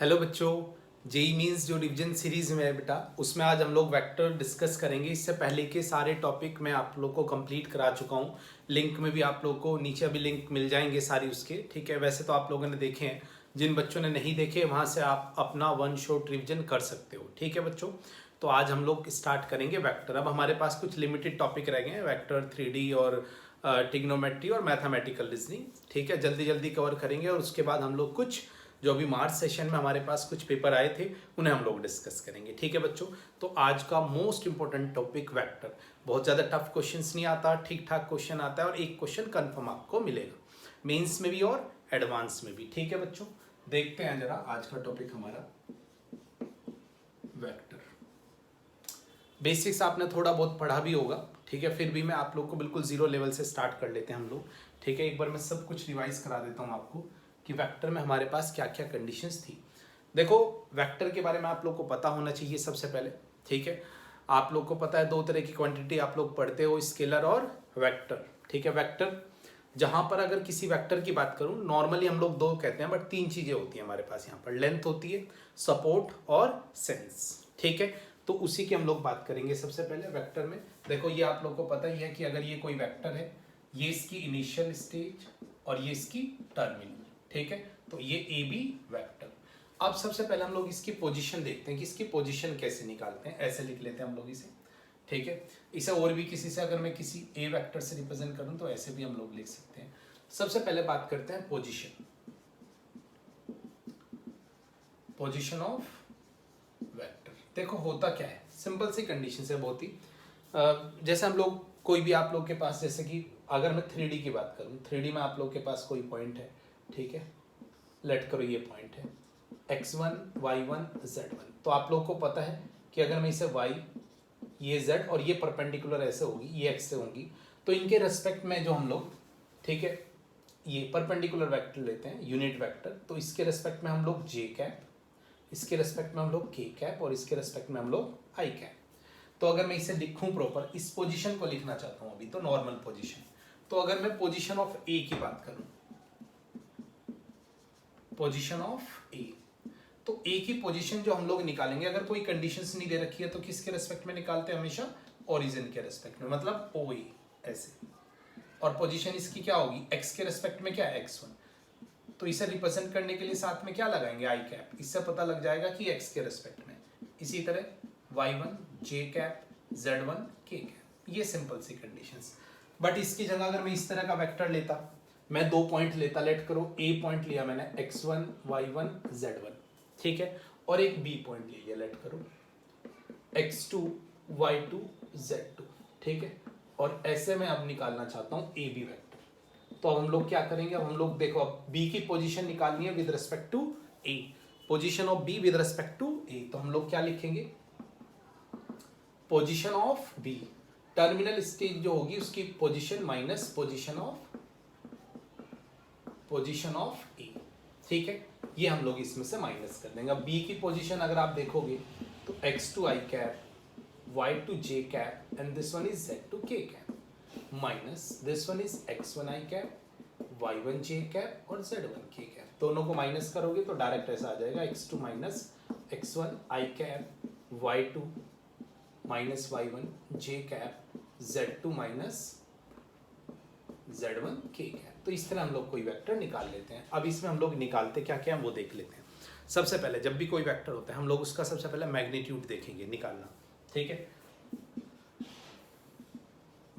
Hello बच्चों, JEE means जो revision series में है बेटा, उसमें आज हम लोग वेक्टर डिस्कस करेंगे। इससे पहले के सारे टॉपिक मैं आप लोग को कंप्लीट करा चुका हूँ। लिंक में भी आप लोग को नीचे अभी लिंक मिल जाएंगे सारी उसके, ठीक है। वैसे तो आप लोगों ने देखे हैं, जिन बच्चों ने नहीं देखे वहाँ से आप अपना वन शॉट रिविजन कर सकते हो, ठीक है बच्चों। तो आज हम लोग स्टार्ट करेंगे वेक्टर। अब हमारे पास कुछ लिमिटेड टॉपिक रह गए हैं, वेक्टर, 3D और ट्रिग्नोमेट्री और मैथमेटिकल रीजनिंग, ठीक है। जल्दी जल्दी कवर करेंगे और उसके बाद हम लोग कुछ जो अभी मार्च सेशन में हमारे पास कुछ पेपर आए थे उन्हें हम लोग डिस्कस करेंगे, ठीक है बच्चों। तो आज का मोस्ट इंपॉर्टेंट टॉपिक वेक्टर। बहुत ज़्यादा टफ क्वेश्चंस नहीं आता, ठीक ठाक क्वेश्चन आता है और एक क्वेश्चन कंफर्म आपको मिलेगा, मेंस में भी और एडवांस में भी, ठीक है बच्चों। देखते हैं जरा आज का टॉपिक हमारा वेक्टर। बेसिक्स आपने थोड़ा बहुत पढ़ा भी होगा, ठीक है। फिर भी मैं आप लोग को बिल्कुल जीरो लेवल से स्टार्ट कर लेते हैं हम लोग, ठीक है। एक बार मैं सब कुछ रिवाइज करा देता हूँ आपको कि वेक्टर में हमारे पास क्या क्या कंडीशंस थी। देखो, वेक्टर के बारे में आप लोग को पता होना चाहिए सबसे पहले, ठीक है। आप लोग को पता है दो तरह की क्वांटिटी आप लोग पढ़ते हो, स्केलर और वेक्टर, ठीक है। वेक्टर जहाँ पर अगर किसी वेक्टर की बात करूँ, नॉर्मली हम लोग दो कहते हैं, बट तीन चीज़ें होती हैं हमारे पास यहाँ पर। लेंथ होती है, सपोर्ट और सेंस, ठीक है। तो उसी की हम लोग बात करेंगे सबसे पहले वेक्टर में। देखो, ये आप लोग को पता ही है कि अगर ये कोई वेक्टर है, ये इसकी इनिशियल स्टेज और ये इसकी टर्मिनल, ठीक है। तो ये ए बी वेक्टर। अब सबसे पहले हम लोग इसकी पोजीशन देखते हैं कि इसकी पोजीशन कैसे निकालते हैं। ऐसे लिख लेते हैं हम लोग इसे, ठीक है। इसे और भी किसी से अगर मैं किसी ए वेक्टर से रिप्रेजेंट करूं तो ऐसे भी हम लोग लिख सकते हैं। सबसे पहले बात करते हैं पोजीशन, पोजीशन ऑफ वेक्टर। देखो होता क्या है, सिंपल सी कंडीशन है बहुत ही। जैसे हम लोग कोई भी आप लोग के पास, जैसे कि अगर मैं 3D की बात करूं, 3D में आप लोग के पास कोई पॉइंट है, ठीक है। लेट करो ये पॉइंट है x1 y1 z1। तो आप लोग को पता है कि अगर मैं इसे y, ये z और ये परपेंडिकुलर ऐसे होगी, ये x से होंगी, तो इनके रेस्पेक्ट में जो हम लोग, ठीक है, ये परपेंडिकुलर वेक्टर लेते हैं, यूनिट वेक्टर। तो इसके रेस्पेक्ट में हम लोग j कैप, इसके रेस्पेक्ट में हम लोग k कैप और इसके रेस्पेक्ट में हम लोग i कैप। तो अगर मैं इसे लिखूं प्रॉपर, इस पोजीशन को लिखना चाहता हूं अभी, तो नॉर्मल पोजीशन। तो अगर मैं पोजीशन ऑफ ए की बात करूं, पोजीशन ऑफ ए, तो ए की पोजीशन जो हम लोग निकालेंगे, अगर कोई कंडीशंस नहीं दे रखी है तो किसके रेस्पेक्ट में निकालते हैं? हमेशा ओरिजिन के रेस्पेक्ट में, मतलब ओ ए ऐसे। और पोजीशन इसकी क्या होगी? एक्स के रेस्पेक्ट में क्या है? x1। तो इसे रिप्रेजेंट करने के लिए साथ में क्या लगाएंगे? आई कैप। इससे पता लग जाएगा कि एक्स के रेस्पेक्ट में। इसी तरह y1 j cap, z1 k cap. ये सिंपल सी कंडीशंस। बट इसकी जगह अगर मैं इस तरह का वेक्टर लेता, मैं दो पॉइंट लेता, लेट करो ए पॉइंट लिया मैंने x1 y1 z1, ठीक है, और एक बी पॉइंट ले लिया, लेट करो x2 y2 z2, ठीक है। और ऐसे में अब निकालना चाहता हूं ए बी वेक्टर। तो अब हम लोग क्या करेंगे? अब हम लोग देखो, अब बी की पोजीशन निकालनी है with respect to A, position of B with respect to A. तो हम लोग क्या लिखेंगे? Position of B, terminal stage जो होगी उसकी position minus position of A, ठीक है। ये हम लोग इसमें से माइनस कर देंगे। अब बी की पोजीशन अगर आप देखोगे तो x2 i cap, y2 j cap and this one is z2 k cap, minus this one is x1 i cap, y1 j cap और z1 k कैप। दोनों को माइनस करोगे तो डायरेक्ट ऐसा आ जाएगा, x2 minus x1 i cap, y2 minus y1 j cap, z2 minus z1 k cap. तो इस तरह हम लोग कोई वेक्टर निकाल लेते हैं। अब इसमें हम लोग निकालते क्या क्या है वो देख लेते हैं। सबसे पहले जब भी कोई वेक्टर होता है हम लोग उसका सबसे पहले मैग्नीट्यूड देखेंगे निकालना, ठीक है।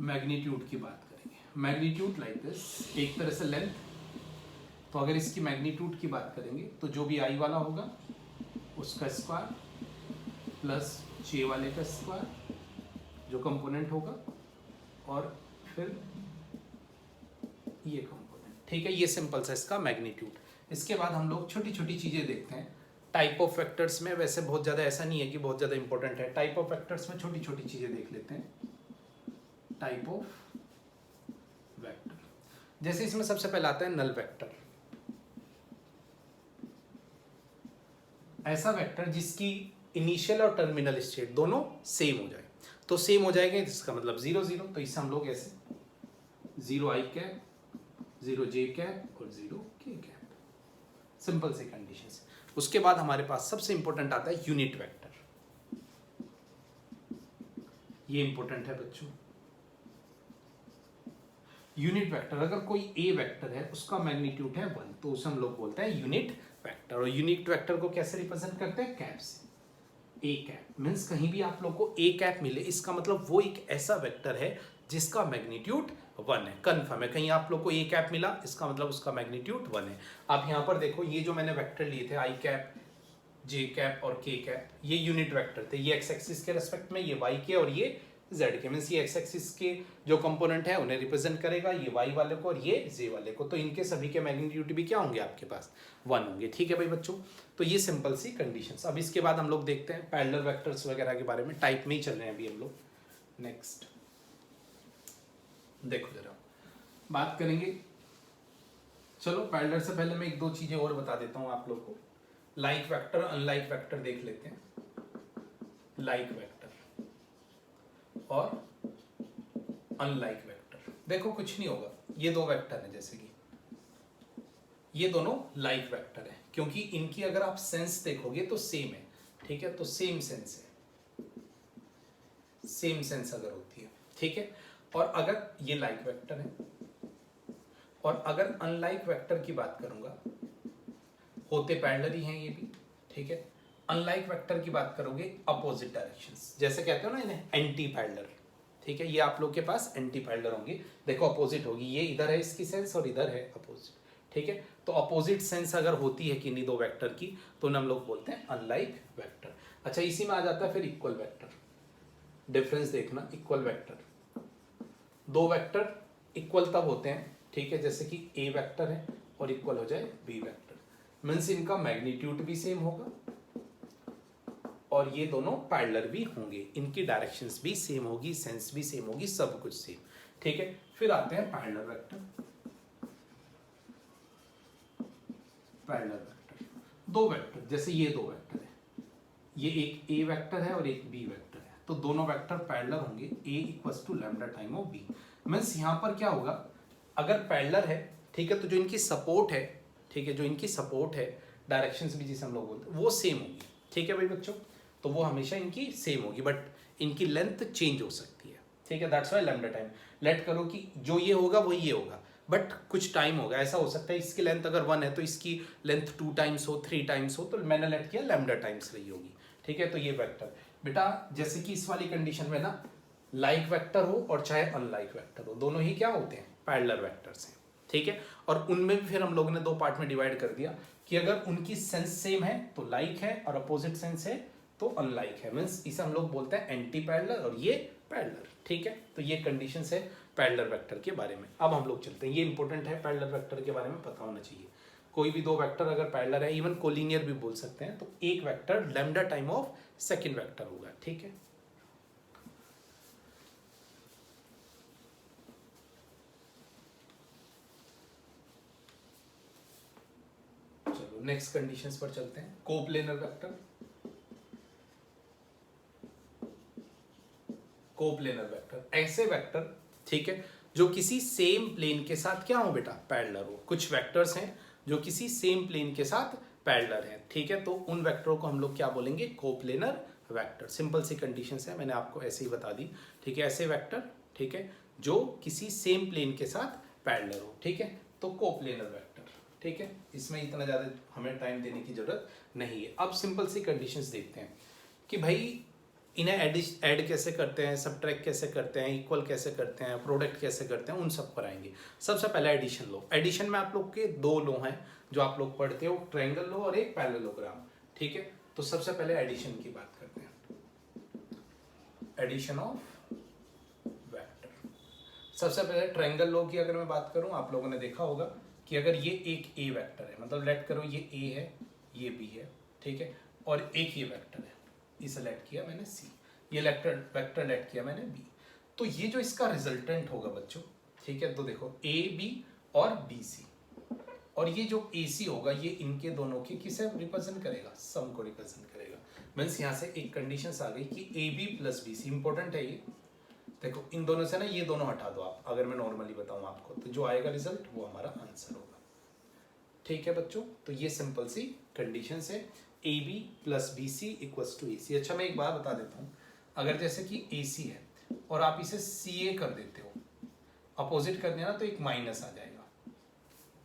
मैग्नीट्यूड की बात करेंगे, मैग्नीट्यूड लाइक दिस, एक तरह से लेंथ। तो अगर इसकी मैग्नीट्यूड की बात करेंगे तो जो भी आई वाला होगा उसका स्क्वायर प्लस जे वाले का स्क्वायर जो कंपोनेंट होगा, और फिर ये कंपोनेंट, ठीक है। ये सिंपल सा इसका मैग्नीट्यूड। इसके बाद हम लोग छोटी छोटी चीज़ें देखते हैं टाइप ऑफ वेक्टर्स में। वैसे बहुत ज़्यादा ऐसा नहीं है कि बहुत ज़्यादा इंपॉर्टेंट है, टाइप ऑफ वेक्टर्स में छोटी छोटी चीज़ें देख लेते हैं। टाइप ऑफ वेक्टर, जैसे इसमें सबसे पहले आता है नल वेक्टर। ऐसा वेक्टर जिसकी इनिशियल और टर्मिनल स्टेट दोनों सेम हो जाए। तो सेम हो जाएगा इसका मतलब 0 0। तो इससे हम लोग ऐसे 0 i कैप, 0 j कैप और 0 k कैप, सिंपल सी कंडीशंस। उसके बाद हमारे पास सबसे इंपॉर्टेंट आता है यूनिट वेक्टर। ये इंपॉर्टेंट है बच्चों। यूनिट वेक्टर, अगर कोई ए वेक्टर है उसका मैग्नीट्यूड है 1 तो उसे हम लोग बोलते हैं यूनिट वेक्टर। और यूनिट वेक्टर को कैसे रिप्रेजेंट करते हैं? कैप से। ए कैप मीन्स कहीं भी आप लोग को ए कैप मिले इसका मतलब वो एक ऐसा वेक्टर है जिसका मैग्नीट्यूड 1 है। कन्फर्म है, कहीं आप लोग को ए कैप मिला इसका मतलब उसका मैग्नीट्यूड 1 है। आप यहाँ पर देखो, ये जो मैंने वेक्टर लिए थे आई कैप, जे कैप और के कैप, ये यूनिट वेक्टर थे। ये एक्स एक्सिस के रेस्पेक्ट में, ये वाई के और ये जेड के, मीन्स ये एक्स एक्सिस के जो कंपोनेंट है उन्हें रिप्रेजेंट करेगा, ये वाई वाले को और ये जे वाले को। तो इनके सभी के मैग्नीट्यूड भी क्या होंगे आपके पास? 1 होंगे। ठीक है भाई बच्चों, तो ये सिंपल सी कंडीशंस। अब इसके बाद हम लोग देखते हैं पैरेलल वेक्टर्स वगैरह के बारे में। टाइप में ही चल रहे हैं अभी हम लोग। नेक्स्ट देखो जरा बात करेंगे। चलो पैरेलल से पहले मैं एक दो चीजें और बता देता हूं आप लोग को। लाइक वेक्टर, अनलाइक वेक्टर देख लेते हैं। लाइक वेक्टर और अनलाइक वेक्टर, देखो कुछ नहीं होगा, ये दो वेक्टर हैं, जैसे कि ये दोनों लाइक वेक्टर है क्योंकि इनकी अगर आप सेंस देखोगे तो सेम है। ठीक है, तो सेम सेंस है, सेम सेंस अगर होती है। ठीक है, और अगर ये लाइक वेक्टर है और अगर अनलाइक वेक्टर की बात करूंगा, होते पैरेलल ही हैं ये भी। ठीक है, अनलाइक वेक्टर की बात करोगे अपोजिट डायरेक्शंस, जैसे कहते हो ना इन्हें एंटी पैरेलल। ठीक है, ये आप लोग के पास एंटी पैरेलल होंगे। देखो अपोजिट होगी, ये इधर है इसकी सेंस और इधर है अपोजिट। ठीक है, तो अपोजिट सेंस अगर होती है किन्हीं दो वेक्टर की तो उन्हें हम लोग बोलते हैं अनलाइक वेक्टर। अच्छा, इसी में आ जाता है फिर इक्वल वेक्टर। डिफरेंस देखना, इक्वल वेक्टर, दो वेक्टर इक्वल तब होते हैं, ठीक है, जैसे कि ए वेक्टर है और इक्वल हो जाए बी वेक्टर, मीन्स इनका मैग्नीट्यूड भी सेम होगा और ये दोनों पैरेलल भी होंगे, इनकी डायरेक्शंस भी सेम होगी, सेंस भी सेम होगी, सब कुछ सेम। ठीक है, फिर आते हैं पैरेलल वेक्टर। पैरेलल वेक्टर, दो वेक्टर, जैसे ये दो वेक्टर है, ये एक ए वेक्टर है और एक बी वेक्टर है, तो दोनों वेक्टर पैरेलल होंगे। A equals to lambda time of B, means यहाँ पर क्या होगा, अगर पैरेलल है, ठीक है, तो जो इनकी सपोर्ट है, ठीक है, जो इनकी सपोर्ट है, डायरेक्शंस भी जिसे हम लोग बोलते हैं, वो सेम होगी। ठीक है भाई बच्चों, तो वो हमेशा इनकी सेम होगी, बट इनकी लेंथ चेंज हो सकती है। ठीक है, that's why lambda time. Let करो कि जो ये होगा वो ये होगा, बट कुछ टाइम होगा, ऐसा हो सकता है इसकी लेंथ अगर 1 है तो इसकी लेंथ 2 टाइम्स हो, 3 टाइम्स हो, तो मैंने लेट किया लैम्डा टाइम्स रही होगी। ठीक है, तो ये वेक्टर बेटा, जैसे कि इस वाली कंडीशन में ना, लाइक वेक्टर हो और चाहे अनलाइक वेक्टर हो, दोनों ही क्या होते हैं? पैरेलल वेक्टर्स हैं। ठीक है, और उनमें भी फिर हम लोगों ने दो पार्ट में डिवाइड कर दिया कि अगर उनकी सेंस सेम है तो लाइक है और अपोजिट सेंस है तो अनलाइक है, मीन्स इसे हम लोग बोलते हैं एंटी पैरेलल और ये पैरेलल। ठीक है, तो ये कंडीशंस है पैरेलल वेक्टर के बारे में। अब हम लोग चलते हैं, ये इंपॉर्टेंट है, पैरेलल वेक्टर के बारे में पता होना चाहिए। कोई भी दो वेक्टर अगर पैरेलल है, इवन कोलिनियर भी बोल सकते हैं, तो एक vector lambda time of second vector होगा। ठीक है, चलो नेक्स्ट कंडीशंस पर चलते हैं। कोप्लेनर वेक्टर, कोप्लेनर वेक्टर, ऐसे वेक्टर, ठीक है, जो किसी सेम प्लेन के साथ क्या हो बेटा? पैरेलल हो। कुछ वेक्टर्स हैं जो किसी सेम प्लेन के साथ पैरेलल हैं, ठीक है, तो उन वेक्टरों को हम लोग क्या बोलेंगे? Coplanar vector. सिंपल सी कंडीशंस है, मैंने आपको ऐसे ही बता दी। ठीक है, ऐसे वेक्टर, ठीक है, जो किसी सेम प्लेन के साथ पैरेलल हो, ठीक है, तो कोप्लेनर वेक्टर। ठीक है, इसमें इतना ज़्यादा हमें टाइम देने की जरूरत नहीं है। अब सिंपल सी कंडीशंस देखते हैं कि भाई इन्हें ऐड कैसे करते हैं, सब्ट्रैक्ट कैसे करते हैं, इक्वल कैसे करते हैं, प्रोडक्ट कैसे करते हैं, उन सब पर आएंगे। सबसे पहले एडिशन लो। एडिशन में आप लोग के दो लो हैं जो आप लोग पढ़ते हो, ट्रायंगल लो और एक पैरेललोग्राम। ठीक है, तो सबसे पहले एडिशन की बात करते हैं, एडिशन ऑफ वेक्टर। सबसे पहले ट्रायंगल लो की अगर मैं बात करूं, आप लोगों ने देखा होगा कि अगर ये एक ए वेक्टर है, मतलब लेट करो ये ए है, ये बी है, ठीक है, और एक ये वेक्टर है, इसे लेट किया मैंने सी, ये वेक्टर लेट किया मैंने बी, तो ये जो इसका रिजल्टेंट होगा बच्चों, ठीक है, तो देखो ए बी और बी सी, और ये जो ए सी होगा ये इनके दोनों की किसे रिप्रेजेंट करेगा? सम को रिप्रेजेंट करेगा। मीन्स यहाँ से एक कंडीशन आ गई कि A B plus B C, important है ये। देखो इन दोनों से ना ये दोनों हटा दो आप, अगर मैं नॉर्मली बताऊं आपको, तो जो आएगा रिजल्ट वो हमारा आंसर होगा। ठीक है बच्चों, तो ये सिंपल सी कंडीशन है A B plus B C equals to A C. अच्छा मैं एक बात बता देता हूँ, अगर जैसे कि ए सी है और आप इसे सी ए कर देते हो, अपोजिट कर देना तो एक माइनस आ जाएगा,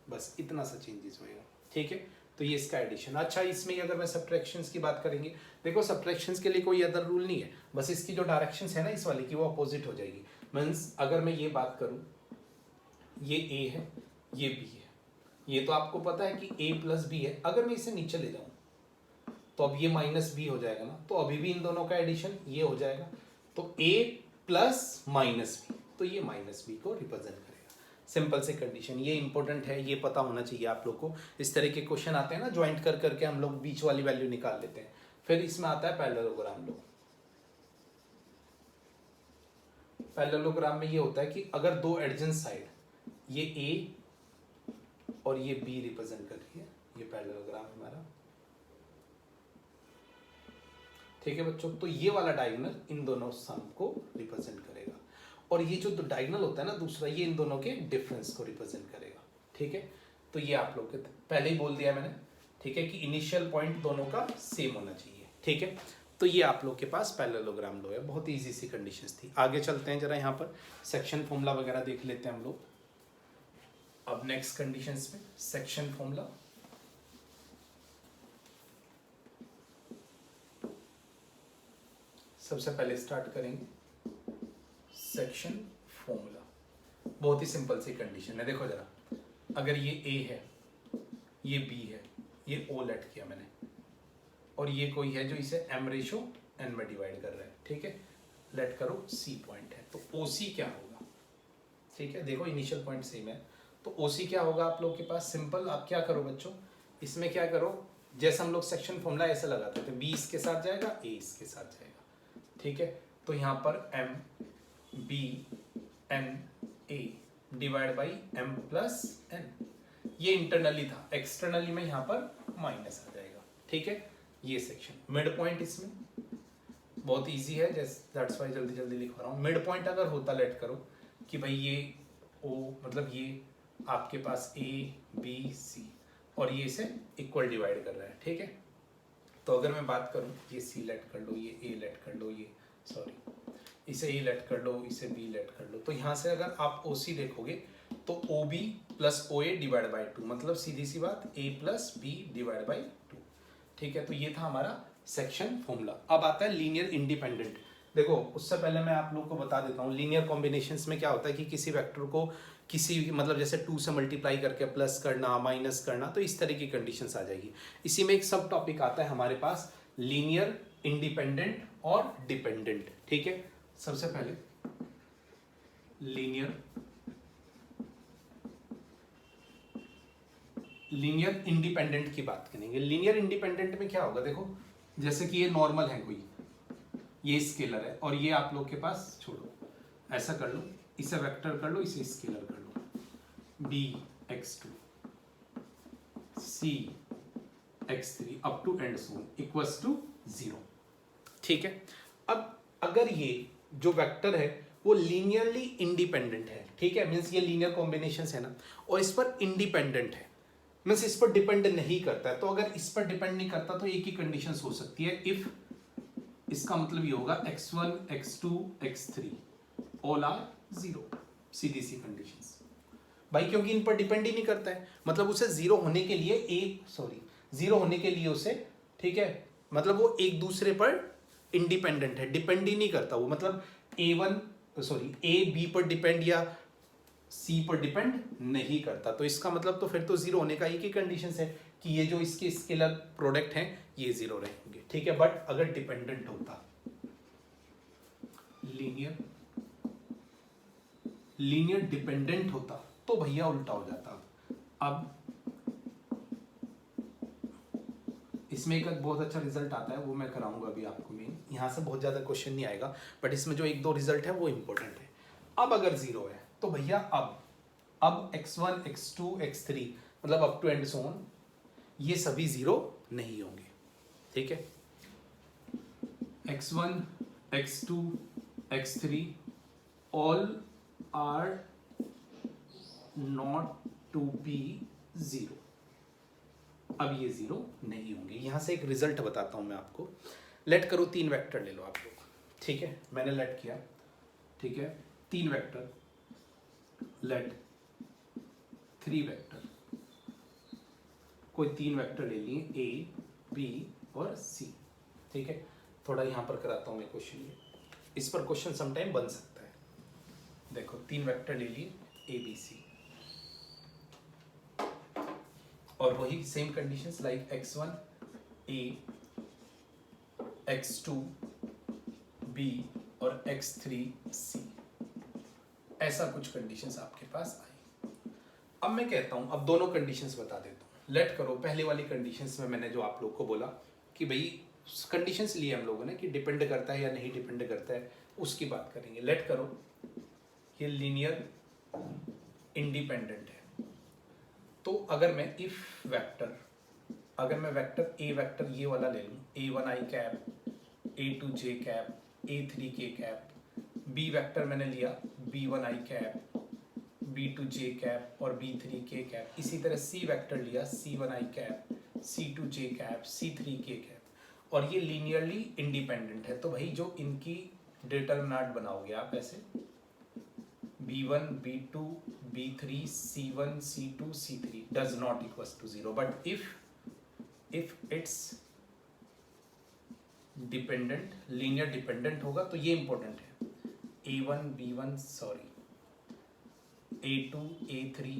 बस इतना सा चेंजेस होएगा। ठीक है, तो ये इसका एडिशन। अच्छा इसमें अगर मैं सब्ट्रैक्शंस की बात करेंगे, देखो सब्ट्रैक्शंस के लिए कोई अदर रूल नहीं है, बस इसकी जो डायरेक्शंस है ना इस वाली की, वो अपोजिट हो जाएगी। मीन्स अगर मैं ये बात करूँ, ये ए है ये बी है, ये तो आपको पता है कि ए प्लस बी है, अगर मैं इसे नीचे ले जाऊँ तो अब ये माइनस बी हो जाएगा ना, तो अभी भी इन दोनों का एडिशन ये हो जाएगा, तो ए प्लस माइनस बी, तो ये माइनस बी को रिप्रेजेंट करेगा। सिंपल से कंडीशन, ये इंपॉर्टेंट है, ये पता होना चाहिए आप लोग को। इस तरह के क्वेश्चन आते हैं ना, ज्वाइंट कर करके हम लोग बीच वाली वैल्यू निकाल लेते हैं। फिर इसमें आता है पैरेललोग्राम लो। पैरेललोग्राम में ये होता है कि अगर दो एडजेंट साइड, ये ए और ये बी रिप्रेजेंट कर रही है, ये पैरेललोग्राम हमारा। ठीक है बच्चों, तो ये वाला डायगोनल इन दोनों सम को रिप्रेजेंट करेगा, और ये जो डायगोनल होता है ना दूसरा, ये इन दोनों के डिफरेंस को रिप्रेजेंट करेगा। ठीक है, तो ये आप लोग के पहले ही बोल दिया मैंने, ठीक है, कि इनिशियल पॉइंट दोनों का सेम होना चाहिए। ठीक है, तो ये आप लोग के पास पैरेललोग्राम लो है, बहुत इजी सी कंडीशंस थी। आगे चलते हैं जरा, यहाँ पर सेक्शन फॉर्मूला वगैरह देख लेते हैं हम लोग। अब नेक्स्ट कंडीशंस में सेक्शन फॉर्मूला, सबसे पहले स्टार्ट करेंगे सेक्शन फॉर्मूला। बहुत ही सिंपल सी कंडीशन है, देखो जरा, अगर ये ए है ये बी है, ये ओ लेट किया मैंने, और ये कोई है जो इसे m रेशो n में डिवाइड कर रहा है। ठीक है, लेट करो सी पॉइंट है, तो ओ सी क्या होगा? ठीक है, देखो इनिशियल पॉइंट सेम है, तो ओ सी क्या होगा आप लोग के पास? सिंपल, आप क्या करो बच्चों, इसमें क्या करो, जैसे हम लोग सेक्शन फॉर्मूला ऐसे लगाते थे, बी इसके साथ जाएगा, ए इसके साथ जाएगा। ठीक है, तो यहाँ पर m b n a divide by m plus n, ये इंटरनली था, एक्सटर्नली में यहाँ पर माइनस आ जाएगा। ठीक है, ये सेक्शन मिड पॉइंट, इसमें बहुत इजी है, दैट्स वाई जल्दी जल्दी लिखवा रहा हूँ। मिड पॉइंट अगर होता, लेट करो कि भाई ये ओ, मतलब ये आपके पास ए बी सी, और ये इसे इक्वल डिवाइड कर रहा है। ठीक है, तो अगर मैं बात करूँ, ये सी लेट कर लो, ये ए लेट कर लो, ये सॉरी इसे ए लेट कर लो, इसे बी लेट कर लो, तो यहाँ से अगर आप ओ सी देखोगे तो O B plus O A divide by 2, मतलब सीधी सी बात A plus B divide by 2। ठीक है, तो ये था हमारा सेक्शन फॉर्मूला। अब आता है लीनियर इंडिपेंडेंट। देखो उससे पहले मैं आप लोग को बता देता हूँ, लीनियर कॉम्बिनेशंस में क्या होता है कि किसी वेक्टर को किसी, मतलब जैसे 2 से मल्टीप्लाई करके प्लस करना, माइनस करना, तो इस तरह की कंडीशंस आ जाएगी। इसी में एक सब टॉपिक आता है हमारे पास, लीनियर इंडिपेंडेंट और डिपेंडेंट। ठीक है, सबसे पहले लीनियर इंडिपेंडेंट की बात करेंगे। लीनियर इंडिपेंडेंट में क्या होगा, देखो जैसे कि ये नॉर्मल है कोई, ये स्केलर है, और ये आप लोग के पास, छोड़ो ऐसा कर लो, इसे वेक्टर कर लो, इसे स्केलर कर लो, b x2 c x3 up to and so equals to 0। ठीक है, अब अगर ये जो वेक्टर है वो लीनियरली इंडिपेंडेंट है, ठीक है, मीन्स ये लीनियर कॉम्बिनेशंस है ना, और इस पर इंडिपेंडेंट है, मीन्स इस पर डिपेंड नहीं करता है, तो अगर इस पर डिपेंड नहीं करता तो एक ही कंडीशंस हो सकती है, इफ, इसका मतलब ये होगा x1 x2 x3 all are 0, सीधी सी कंडीशंस भाई, क्योंकि इन पर डिपेंड ही नहीं करता है, मतलब उसे जीरो होने के लिए जीरो होने के लिए उसे, ठीक है, मतलब वो एक दूसरे पर इंडिपेंडेंट है, डिपेंड ही नहीं करता वो, मतलब ए बी पर डिपेंड या सी पर डिपेंड नहीं करता, तो इसका मतलब तो फिर तो जीरो होने का एक ही कंडीशन है कि ये जो इसके स्केलर प्रोडक्ट हैं ये जीरो रहेंगे। ठीक है, बट अगर डिपेंडेंट होता, लीनियर डिपेंडेंट होता तो भैया उल्टा हो जाता। अब इसमें एक बहुत अच्छा रिजल्ट आता है, वो मैं कराऊंगा अभी आपको, मेन यहाँ से बहुत ज़्यादा क्वेश्चन नहीं आएगा, बट इसमें जो एक दो रिजल्ट है वो इंपॉर्टेंट है। अब अगर जीरो है तो भैया अब x1 x2 x3 मतलब up to and so on, ये सभी जीरो नहीं होंगे। ठीक है, x1 x2 x3 all are not to be zero, अब ये 0 नहीं होंगे। यहाँ से एक रिजल्ट बताता हूँ मैं आपको। लेट करो 3 वेक्टर ले लो आप लोग, ठीक है, मैंने लेट किया, ठीक है, 3 वेक्टर, लेट 3 वेक्टर, कोई 3 वेक्टर ले लिए A, B और C, ठीक है। थोड़ा यहाँ पर कराता हूँ मैं क्वेश्चन, ये इस पर क्वेश्चन समटाइम बन सकता है। देखो 3 वेक्टर ले लिए A, B, C और वही same conditions like x1 A, x2 B और x3 C, ऐसा कुछ कंडीशंस आपके पास आई। अब मैं कहता हूं, अब दोनों कंडीशंस बता देता हूं। लेट करो पहले वाली कंडीशंस में मैंने जो आप लोग को बोला कि भाई कंडीशंस लिए हम लोगों ने कि डिपेंड करता है या नहीं डिपेंड करता है, उसकी बात करेंगे। लेट करो ये लीनियर इंडिपेंडेंट है, तो अगर मैं इफ वेक्टर, अगर मैं वेक्टर ए वेक्टर ये वाला ले लूँ, A1i cap, A2 j cap, A3 k cap, B vector मैंने लिया B1i cap, B2 j cap और B3 k कैप, इसी तरह C वेक्टर लिया C1i cap, C2 j cap, C3 k cap, और ये लीनियरली इंडिपेंडेंट है। तो भाई जो इनकी डिटरमिनेंट बनाओगे आप ऐसे B1, B2, B3, C1, C2, C3 does not equals to 0, but if it's dependent, linear dependent होगा तो ये इंपॉर्टेंट है, A1, B1 sorry A2, A3,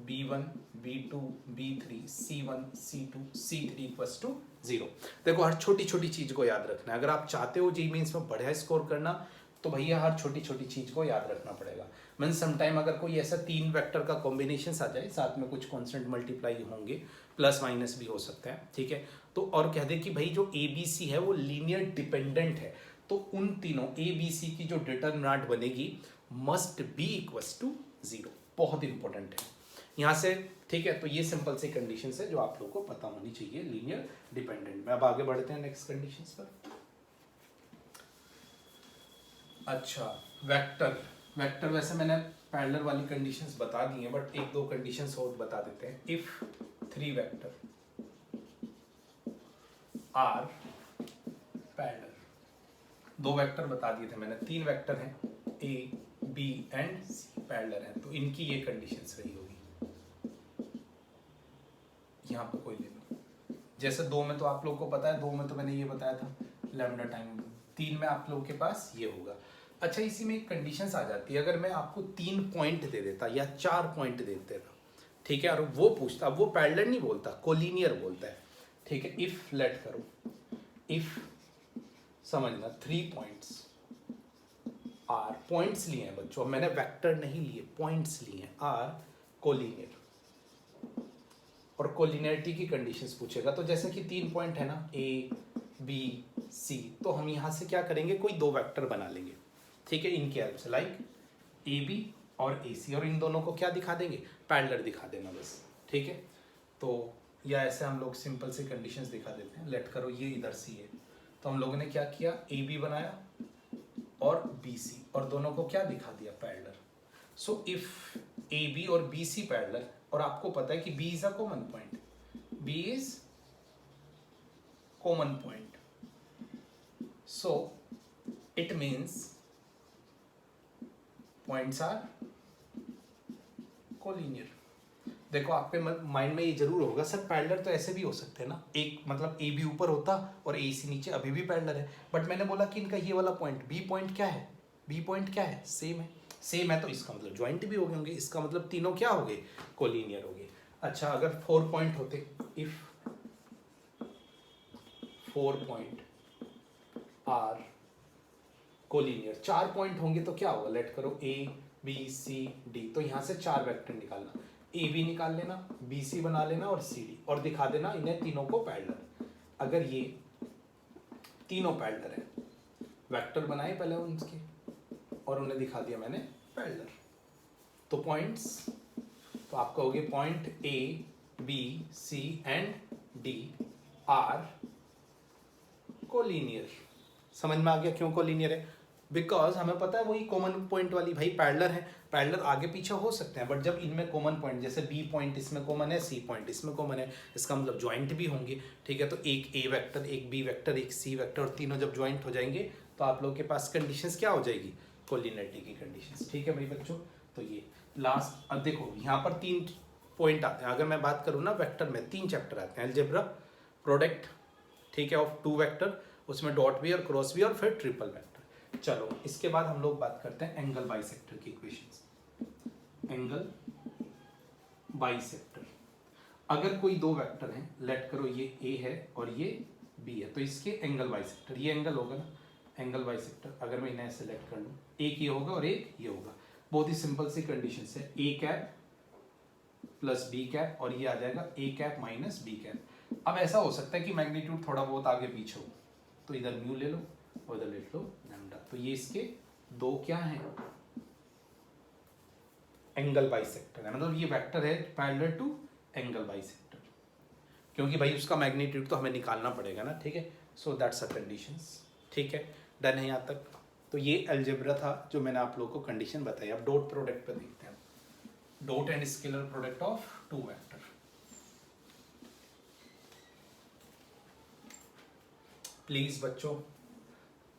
B1, B2, B3, C1, C2, C3 equals to 0। देखो हर छोटी छोटी चीज को याद रखना है। अगर आप चाहते हो जी मीन्स में बढ़िया स्कोर करना तो भैया हर छोटी छोटी चीज को याद रखना पड़ेगा। मीन्स समटाइम अगर कोई ऐसा 3 वेक्टर का कॉम्बिनेशन आ जाए, साथ में कुछ कांस्टेंट मल्टीप्लाई होंगे, प्लस माइनस भी हो सकता है, ठीक है, तो और कह दे कि भाई जो ABC है वो लीनियर डिपेंडेंट है, तो उन तीनों ABC की जो डिटरमिनेंट बनेगी मस्ट बी इक्वल्स टू 0। बहुत इंपॉर्टेंट है यहाँ से, ठीक है। तो ये सिंपल सी कंडीशन है जो आप लोग को पता होनी चाहिए लीनियर डिपेंडेंट में। अब आगे बढ़ते हैं नेक्स्ट कंडीशन पर। अच्छा वेक्टर, वेक्टर वैसे मैंने पैरेलल वाली कंडीशंस बता दी हैं, बट एक दो कंडीशंस और बता देते हैं। If 3 vector are parallel, 2 vector बता दिए थे मैंने, 3 वेक्टर हैं A, B and C parallel हैं, तो इनकी ये कंडीशंस रही होगी। यहाँ पर कोई ले लो, जैसे 2 में तो आप लोग को पता है, 2 में तो मैंने ये बताया था लैम्डा टाइम, 3 में आप लोगों के पास ये होगा। अच्छा इसी में एक कंडीशंस आ जाती है, अगर मैं आपको 3 पॉइंट दे देता या 4 पॉइंट दे देता, ठीक है, और वो पूछता, वो पैरेलल नहीं बोलता, कोलिनियर बोलता है, ठीक है। इफ लेट करो, इफ समझना 3 पॉइंट्स आर, पॉइंट्स लिए हैं बच्चों, मैंने वेक्टर नहीं लिए, पॉइंट्स लिए हैं, आर कोलिनियर, और कोलिनियरिटी की कंडीशंस पूछेगा। तो जैसे कि 3 पॉइंट है ना A, B, C, तो हम यहाँ से क्या करेंगे, कोई 2 वेक्टर बना लेंगे, ठीक है, इनकी हेल्प से, लाइक AB और AC, और इन दोनों को क्या दिखा देंगे, पैरेलल दिखा देना बस, ठीक है। तो या ऐसे हम लोग सिंपल से कंडीशंस दिखा देते हैं। लेट करो ये इधर C है, तो हम लोगों ने क्या किया, AB बनाया और BC, और दोनों को क्या दिखा दिया, पैरेलल। सो इफ AB और BC पैरेलल, और आपको पता है कि B is a common point, B is common point, so it means points are collinear. देखो आपके माइंड में ये जरूर होगा सर पैरेलल तो ऐसे भी हो सकते हैं ना, एक मतलब AB ऊपर होता और AC नीचे, अभी भी पैरेलल है, बट मैंने बोला कि इनका ये वाला पॉइंट B पॉइंट क्या है, B पॉइंट क्या है, सेम है, सेम है, तो इसका मतलब ज्वाइंट भी हो गए होंगे, इसका मतलब तीनों क्या हो गए, कोलिनियर हो गए। अच्छा अगर 4 पॉइंट होते, if 4 point are collinear, 4 point होंगे तो क्या होगा, लेट करो A, B, C, D, तो यहाँ से 4 वेक्टर निकालना, AB निकाल लेना, BC बना लेना और CD, और दिखा देना इन्हें तीनों को पैरेलल। अगर ये तीनों पैरेलल है, वेक्टर बनाए पहले उनके और उन्हें दिखा दिया मैंने पैरेलल, तो पॉइंट्स, तो आप कहोगे point A, B, C and D are collinear. समझ में आ गया क्यों कोलिनियर है, बिकॉज हमें पता है वही कॉमन पॉइंट वाली भाई पैरेलल है, पैरेलल आगे पीछे हो सकते हैं, बट जब इनमें कॉमन पॉइंट जैसे बी पॉइंट इसमें कॉमन है, सी पॉइंट इसमें कॉमन है, इसका मतलब ज्वाइंट भी होंगे, ठीक है। तो एक ए वेक्टर, एक बी वेक्टर, एक सी वेक्टर, और तीनों जब ज्वाइंट हो जाएंगे तो आप लोगों के पास कंडीशंस क्या हो जाएगी, कोलिनियरिटी की कंडीशंस, ठीक है भाई बच्चों। तो ये लास्ट, अब देखो यहाँ पर 3 पॉइंट आते हैं। अगर मैं बात करूँ ना वेक्टर में 3 चैप्टर आते हैं, अलजेब्रा, प्रोडक्ट, ठीक है, ऑफ 2 वेक्टर, उसमें डॉट भी और क्रॉस भी और फिर ट्रिपल वेक्टर। चलो इसके बाद हम लोग बात करते हैं एंगल बाइसेक्टर की इक्वेशंस। एंगल बाइसेक्टर, अगर कोई 2 वेक्टर हैं, लेट करो ये ए है और ये बी है, तो इसके एंगल बाइसेक्टर, ये एंगल होगा ना एंगल बाइसेक्टर। अगर मैं इन्हें सेलेक्ट कर लूँ, एक ये होगा और एक ये होगा, बहुत ही सिंपल सी कंडीशन है, A cap plus B cap, और ये आ जाएगा A cap minus B cap. अब ऐसा हो सकता है कि मैग्नीट्यूड थोड़ा बहुत आगे पीछे हो, तो इधर म्यू ले लो और इधर ले लो लैम्डा, तो ये इसके 2 क्या हैं, एंगल बाइसेक्टर है, मतलब ये वेक्टर है पैरेलल टू एंगल बाइसेक्टर, क्योंकि भाई उसका मैग्नीट्यूड तो हमें निकालना पड़ेगा ना, ठीक है। सो दैट्स अ कंडीशंस, ठीक है, डन है यहाँ तक। तो ये अलजेब्रा था जो मैंने आप लोगों को कंडीशन बताई। अब डॉट प्रोडक्ट पे देखते हैं, dot and scalar product of 2 vector. Please बच्चों,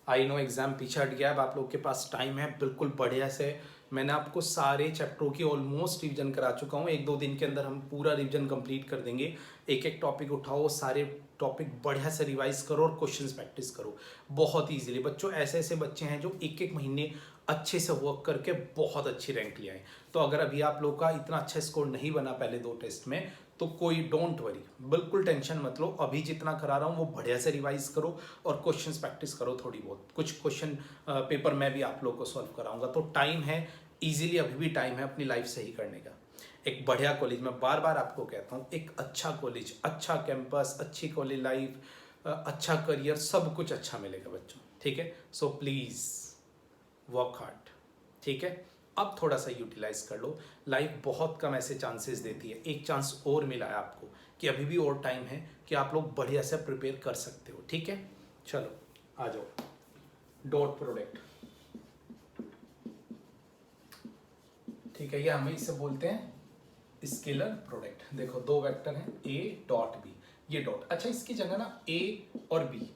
आई नो एग्जाम पीछे हट गया, अब आप लोगों के पास टाइम है, बिल्कुल बढ़िया से मैंने आपको सारे चैप्टरों की ऑलमोस्ट रिवीजन करा चुका हूँ। 1-2 दिन के अंदर हम पूरा रिवीजन कंप्लीट कर देंगे। एक एक टॉपिक उठाओ, सारे टॉपिक बढ़िया से रिवाइज करो और क्वेश्चंस प्रैक्टिस करो बहुत ईजिली। बच्चों ऐसे ऐसे बच्चे हैं जो एक एक महीने अच्छे से वर्क करके बहुत अच्छी रैंक ले आए। तो अगर अभी आप लोग का इतना अच्छा स्कोर नहीं बना पहले 2 टेस्ट में, तो कोई डोंट वरी, बिल्कुल टेंशन मत लो। अभी जितना करा रहा हूँ वो बढ़िया से रिवाइज करो और क्वेश्चंस प्रैक्टिस करो थोड़ी बहुत। कुछ क्वेश्चन पेपर मैं भी आप लोग को सॉल्व कराऊंगा, तो टाइम है, इजीली अभी भी टाइम है अपनी लाइफ सही करने का। एक बढ़िया कॉलेज, मैं बार बार आपको कहता हूँ, एक अच्छा कॉलेज, अच्छा कैंपस, अच्छी कॉलेज लाइफ, अच्छा करियर, सब कुछ अच्छा मिलेगा बच्चों, ठीक है। सो प्लीज़ वर्क हार्ड, ठीक है। अब थोड़ा सा यूटिलाइज कर लो, लाइफ बहुत कम ऐसे चांसेस देती है। एक चांस और मिला है आपको कि अभी भी और टाइम है कि आप लोग बढ़िया से प्रिपेयर कर सकते हो, ठीक है। चलो आ जाओ, डॉट प्रोडक्ट, ठीक है, ये हमें इसे बोलते हैं स्केलर प्रोडक्ट। देखो 2 वेक्टर हैं ए डॉट बी, ये डॉट, अच्छा इसकी जगह ना ए और बी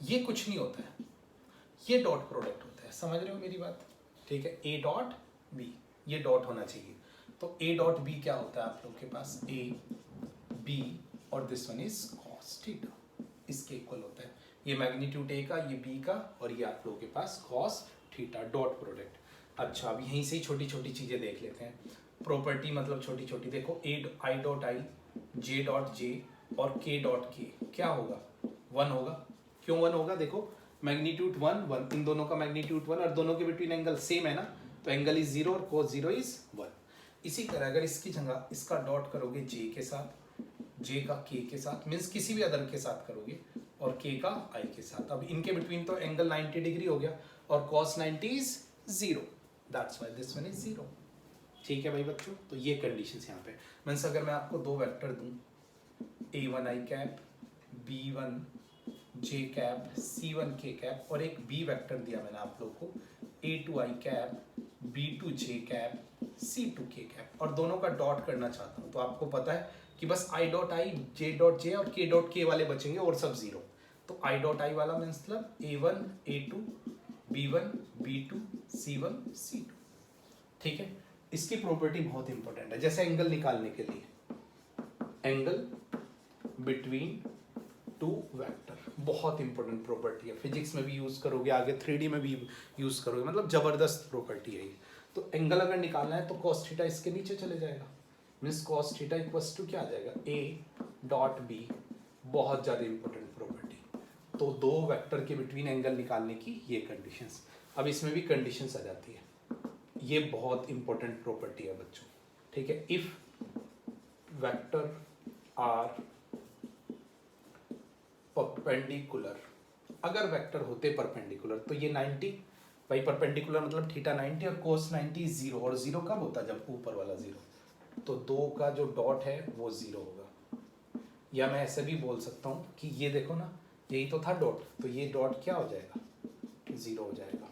ये कुछ नहीं होता है, ये डॉट प्रोडक्ट होता है, समझ रहे हो मेरी बात, ठीक है। ए डॉट बी, ये डॉट होना चाहिए। तो ए डॉट बी क्या होता है आप लोग के पास, ए बी और this one is cos theta, इसके इक्वल होता है। ये मैग्नीट्यूड ए का, ये बी का, और ये आप लोग के पास कॉस थीटा, डॉट प्रोडक्ट। अच्छा अब यहीं से ही छोटी छोटी चीजें देख लेते हैं। प्रॉपर्टी मतलब छोटी छोटी, देखो ए I dot I, J dot J और के डॉट के क्या होगा, 1 होगा। क्यों 1 होगा, देखो मैग्नीट्यूड 1 1, इन दोनों का मैग्नीट्यूड 1 और दोनों के बिटवीन एंगल सेम है ना, तो एंगल इज 0 और cos 0 इज 1। इसी तरह अगर इसकी जगह इसका डॉट करोगे जे के साथ, जे का के के साथ, मीन्स किसी भी अदर के साथ करोगे, और के का आई के साथ, अब इनके बिटवीन तो एंगल 90 डिग्री हो गया और cos 90 is 0, that's why this one is 0, ठीक है भाई बच्चों। तो ये कंडीशंस यहाँ पे, मीन्स अगर मैं आपको 2 वेक्टर दूं, a1 i cap, b1 j cap, c1 k cap, और एक b वेक्टर दिया मैंने आप लोग को a2 i cap, b2 j cap, c2 k cap, और दोनों का डॉट करना चाहता हूँ, तो आपको पता है कि बस i dot i, j dot j और k डॉट k वाले बचेंगे और सब 0। तो i डॉट i वाला मतलब a1 a2 b1 b2 c1 c2, ठीक है। इसकी प्रॉपर्टी बहुत इंपॉर्टेंट है, जैसे एंगल निकालने के लिए, एंगल बिटवीन 2 वेक्टर, बहुत इंपॉर्टेंट प्रॉपर्टी है, फिजिक्स में भी यूज करोगे, आगे 3D में भी यूज करोगे, मतलब जबरदस्त प्रॉपर्टी है ये। तो एंगल अगर निकालना है तो cos थीटा इसके नीचे चले जाएगा, means cos theta equals to क्या आ जाएगा, a डॉट b, बहुत ज्यादा इंपॉर्टेंट प्रॉपर्टी। तो 2 वेक्टर के बिटवीन एंगल निकालने की ये कंडीशंस। अब इसमें भी कंडीशंस आ जाती है, ये बहुत इंपॉर्टेंट प्रॉपर्टी है बच्चों, ठीक है। इफ वेक्टर आर परपेंडिकुलर, अगर वेक्टर होते परपेंडिकुलर तो ये 90, भाई परपेंडिकुलर मतलब थीटा 90 और cos 90 0, और 0 कब होता है, जब ऊपर वाला 0, तो 2 का जो डॉट है वो 0 होगा। या मैं ऐसे भी बोल सकता हूँ कि ये देखो ना, यही तो था डॉट, तो ये डॉट क्या हो जाएगा, 0 हो जाएगा,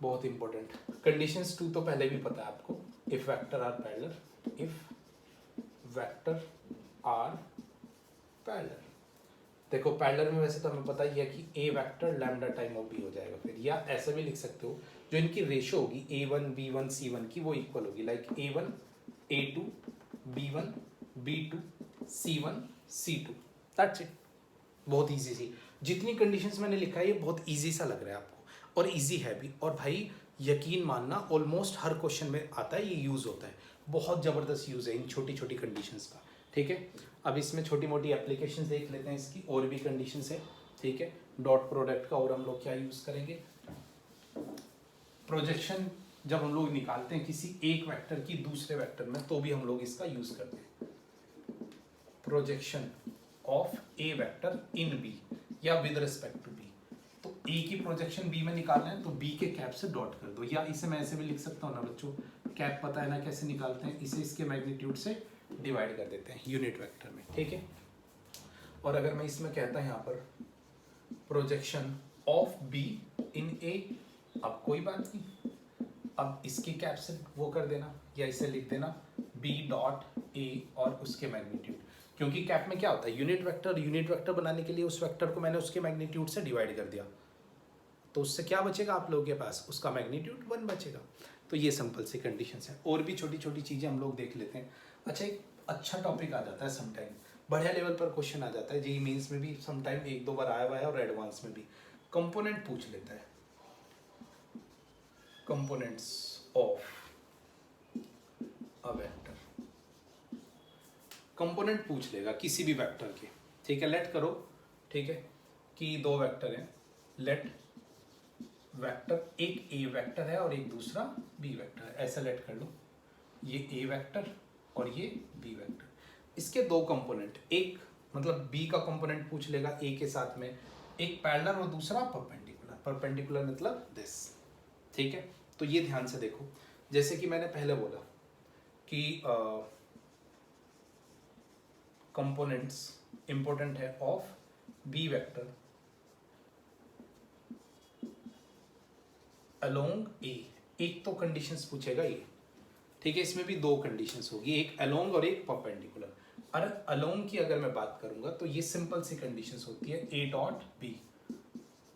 बहुत इंपॉर्टेंट। कंडीशंस 2 तो पहले भी पता है आपको, if vector are parallel, if vector are parallel. देखो पैरेलल में वैसे तो हमें पता ही है कि A vector lambda time of B हो जाएगा फिर, या ऐसा भी लिख सकते हो जो इनकी रेशो होगी a1 b1 c1 की वो इक्वल होगी, like a1 a2 b1 b2 c1 c2, that's it. बहुत इजी सी, जितनी कंडीशंस मैंने लिखा है ये बहुत इजी सा लग रहा है आपको, और इजी है भी। और भाई यकीन मानना ऑलमोस्ट हर क्वेश्चन में आता है, ये यूज़ होता है, बहुत ज़बरदस्त यूज़ है इन छोटी छोटी कंडीशंस का, ठीक है। अब इसमें छोटी मोटी एप्लीकेशंस देख लेते हैं इसकी, और भी कंडीशंस है, ठीक है। डॉट प्रोडक्ट का और हम लोग क्या यूज़ करेंगे, प्रोजेक्शन जब हम लोग निकालते हैं किसी एक वेक्टर की दूसरे वेक्टर में तो भी हम लोग इसका यूज़ करते हैं। Projection of A vector in B या विद रिस्पेक्ट टू बी, तो ए की प्रोजेक्शन बी में निकालना है तो बी के कैप से डॉट कर दो, या इसे मैं ऐसे भी लिख सकता हूँ ना बच्चों, कैप पता है ना कैसे निकालते हैं, इसे इसके मैग्नीट्यूड से डिवाइड कर देते हैं यूनिट वेक्टर में, ठीक है। और अगर मैं इसमें कहता हूँ यहाँ पर प्रोजेक्शन ऑफ बी इन ए, अब कोई बात नहीं, अब इसकी कैप से वो कर देना, या इसे लिख देना बी डॉट ए और उसके मैग्नीट्यूड, क्योंकि कैप में क्या होता है यूनिट वेक्टर बनाने के लिए उस वेक्टर को मैंने उसके मैग्नीट्यूड से डिवाइड कर दिया, तो उससे क्या बचेगा आप लोगों के पास, उसका मैग्नीट्यूड 1 बचेगा। तो ये सिंपल सी कंडीशंस हैं, और भी छोटी छोटी चीज़ें हम लोग देख लेते हैं। अच्छा, एक अच्छा टॉपिक आ जाता है समटाइम, बढ़िया लेवल पर क्वेश्चन आ जाता है, जेईई मेंस में भी समटाइम 1-2 बार आया हुआ है, और एडवांस में भी कंपोनेंट पूछ लेता है, components of a vector, component पूछ लेगा किसी भी वेक्टर के, ठीक है। लेट करो, ठीक है, कि 2 वेक्टर हैं, लेट वेक्टर, एक ए वेक्टर है और एक दूसरा बी वेक्टर है, ऐसा लेट कर लो, ये ए वेक्टर और ये बी वेक्टर, इसके 2 कंपोनेंट, एक मतलब बी का कंपोनेंट पूछ लेगा ए के साथ में, एक पैरेलल और दूसरा परपेंडिकुलर, परपेंडिकुलर मतलब दिस, ठीक है। तो ये ध्यान से देखो, जैसे कि मैंने पहले बोला कि कंपोनेंट्स इंपॉर्टेंट है ऑफ बी वेक्टर अलोंग ए, एक तो कंडीशंस पूछेगा ये, ठीक है। इसमें भी 2 कंडीशंस होगी, एक अलोंग और एक परपेंडिकुलर। और अलोंग की अगर मैं बात करूंगा तो ये सिंपल सी कंडीशंस होती है ए डॉट बी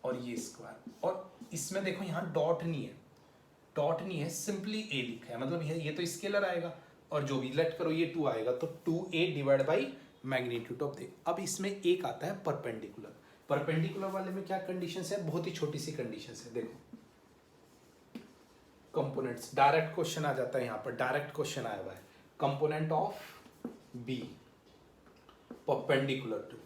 और ये स्क्वायर, और इसमें देखो यहाँ डॉट नहीं है, डॉट नहीं है, सिंपली ए लिखा है, मतलब ये तो स्केलर आएगा, और जो भी लेट करो ये 2 आएगा, तो 2a divide by magnitude of the. अब इसमें एक आता है परपेंडिकुलर, परपेंडिकुलर वाले में क्या कंडीशंस है, बहुत ही छोटी सी कंडीशंस है, देखो कंपोनेंट्स, डायरेक्ट क्वेश्चन आ जाता है यहाँ पर, डायरेक्ट क्वेश्चन आया हुआ है, component of B perpendicular to,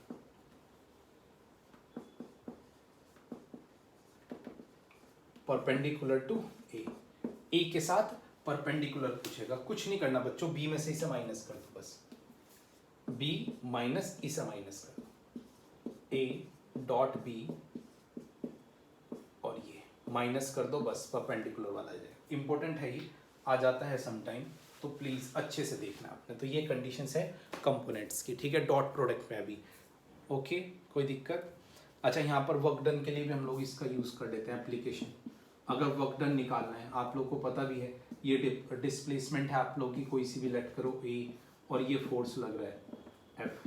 perpendicular to A के साथ परपेंडिकुलर पूछेगा, कुछ नहीं करना बच्चों, बी में से इसे माइनस कर दो, बस बी माइनस इसे माइनस कर दो, ए डॉट बी और ये माइनस कर दो, बस परपेंडिकुलर वाला आ जाएगा। इंपॉर्टेंट है ही, आ जाता है समटाइम, तो प्लीज अच्छे से देखना आपने। तो ये कंडीशंस है कंपोनेंट्स की, ठीक है, डॉट प्रोडक्ट में अभी, ओके, कोई दिक्कत। अच्छा, यहाँ पर वर्क डन के लिए भी हम लोग इसका यूज़ कर लेते हैं एप्लीकेशन, अगर वर्क डन निकालना है, आप लोग को पता भी है, ये डिस्प्लेसमेंट है आप लोग की, कोई सी भी लेट करो ए, और ये फोर्स लग रहा है एफ,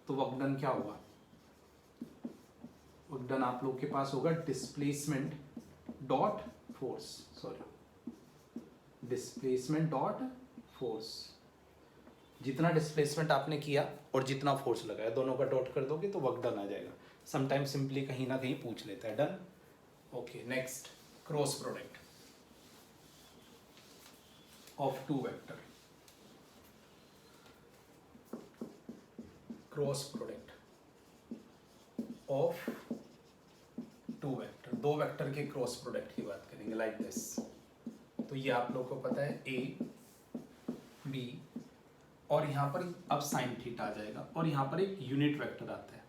तो वर्क डन क्या होगा, वर्क डन आप लोग के पास होगा displacement dot force, sorry displacement dot force, जितना डिस्प्लेसमेंट आपने किया और जितना फोर्स लगाया दोनों का डॉट कर दोगे तो वर्क डन आ जाएगा। समटाइम सिंपली कहीं ना कहीं पूछ लेता है, done. Okay, next, cross product of 2 vector, cross product of 2 vector, 2 vector के क्रॉस प्रोडक्ट की बात करेंगे, लाइक दिस। तो ये आप लोग को पता है ए बी, और यहाँ पर अब साइन थीटा आ जाएगा, और यहाँ पर एक यूनिट वेक्टर आता है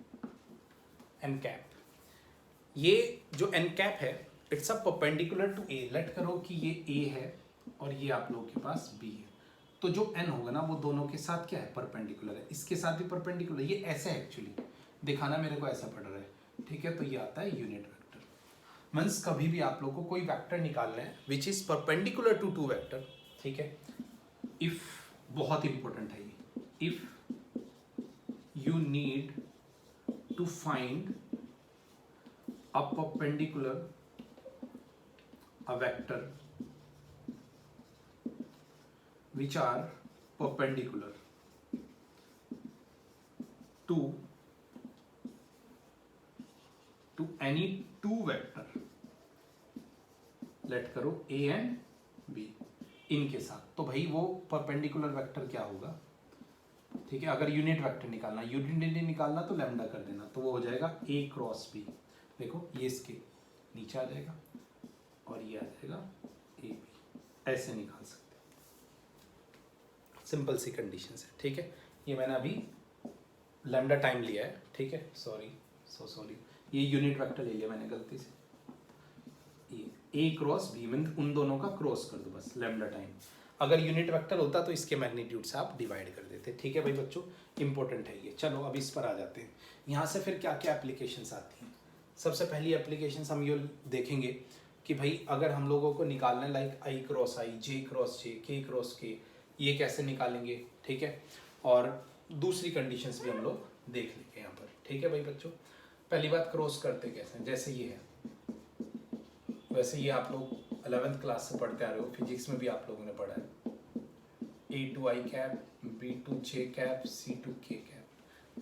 एन कैप। ये जो एन कैप है it's a perpendicular to A, let करो कि ये ए है और ये आप लोग के पास बी है, तो जो एन होगा ना वो दोनों के साथ क्या है, परपेंडिकुलर है, इसके साथ भी परपेंडिकुलर, ये ऐसे है एक्चुअली, दिखाना मेरे को ऐसा पड़ रहा है, ठीक है। तो ये आता है यूनिट वेक्टर। मीन्स कभी भी आप लोग को कोई वेक्टर निकालना है which is perpendicular to two vector, ठीक है, इफ, बहुत इंपॉर्टेंट है ये, if you need to find a perpendicular a vector which are perpendicular to any two vector, let करो a एंड b, इनके साथ, तो भाई वो परपेंडिकुलर वेक्टर क्या होगा, ठीक है। अगर यूनिट वेक्टर निकालना, यूनिट निकालना तो लैम्डा कर देना, तो वो हो जाएगा a क्रॉस b, देखो ये इसके नीचे आ जाएगा और ये आ जाएगा ए बी, ऐसे निकाल सकते हैं, सिंपल सी कंडीशंस है, ठीक है। ये मैंने अभी लैम्डा टाइम लिया है, ठीक है, सॉरी, ये यूनिट वेक्टर ले लिया मैंने गलती से, ये ए क्रॉस बी, मीन उन दोनों का क्रॉस कर दो बस, लैम्डा टाइम। अगर यूनिट वेक्टर होता तो इसके मैग्नीट्यूड से आप डिवाइड कर देते, ठीक है भाई बच्चों, इंपॉर्टेंट है ये। चलो अब इस पर आ जाते हैं, यहाँ से फिर क्या क्या एप्लीकेशंस आती हैं। सबसे पहली एप्लीकेशंस हम ये देखेंगे कि भाई अगर हम लोगों को निकालना है like I cross I, J cross J, K cross के, ये कैसे निकालेंगे, ठीक है। और दूसरी कंडीशंस भी हम लोग देख लेंगे यहाँ पर, ठीक है भाई बच्चों। पहली बात, क्रॉस करते कैसे, जैसे ये है, वैसे ये आप लोग 11th क्लास से पढ़ते आ रहे हो, फिजिक्स में भी आप लोगों ने पढ़ा है, A to I cap, B to J cap, C to K cap,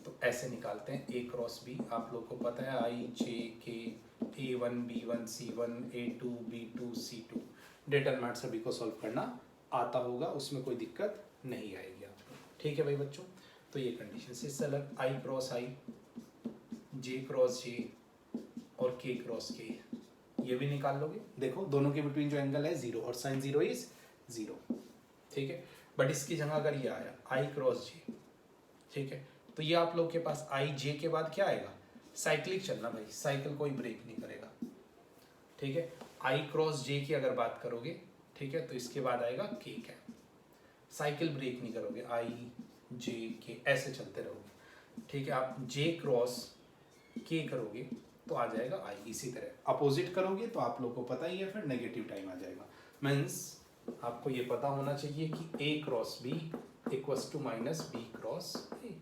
तो ऐसे निकालते हैं ए क्रॉस बी। आप लोग को पता है आई जे के, A1 B1 C1 A2 B2 C2, Dettol math सभी को सॉल्व करना आता होगा, उसमें कोई दिक्कत नहीं आएगी आपको, ठीक है भाई बच्चों। तो ये कंडीशन से इससे अलग, आई क्रॉस आई, जे क्रॉस जे और के क्रॉस के, ये भी निकाल लोगे। देखो दोनों के बिटवीन जो एंगल है 0 और साइन 0 इज 0, ठीक है। बट इसकी जगह अगर ये आया आई क्रॉस जे, ठीक है, तो ये आप लोग के पास आई जे के बाद क्या आएगा, साइक्लिक चलना भाई, साइकिल कोई ब्रेक नहीं करेगा, ठीक है। आई क्रॉस जे की अगर बात करोगे, ठीक है, तो इसके बाद आएगा के कैप, साइकिल ब्रेक नहीं करोगे, आई जे के ऐसे चलते रहोगे, ठीक है। आप जे क्रॉस के करोगे तो आ जाएगा आई, इसी तरह अपोजिट करोगे तो आप लोग को पता ही है फिर नेगेटिव टाइम आ जाएगा। मीन्स आपको ये पता होना चाहिए कि A cross B equals to minus B cross A,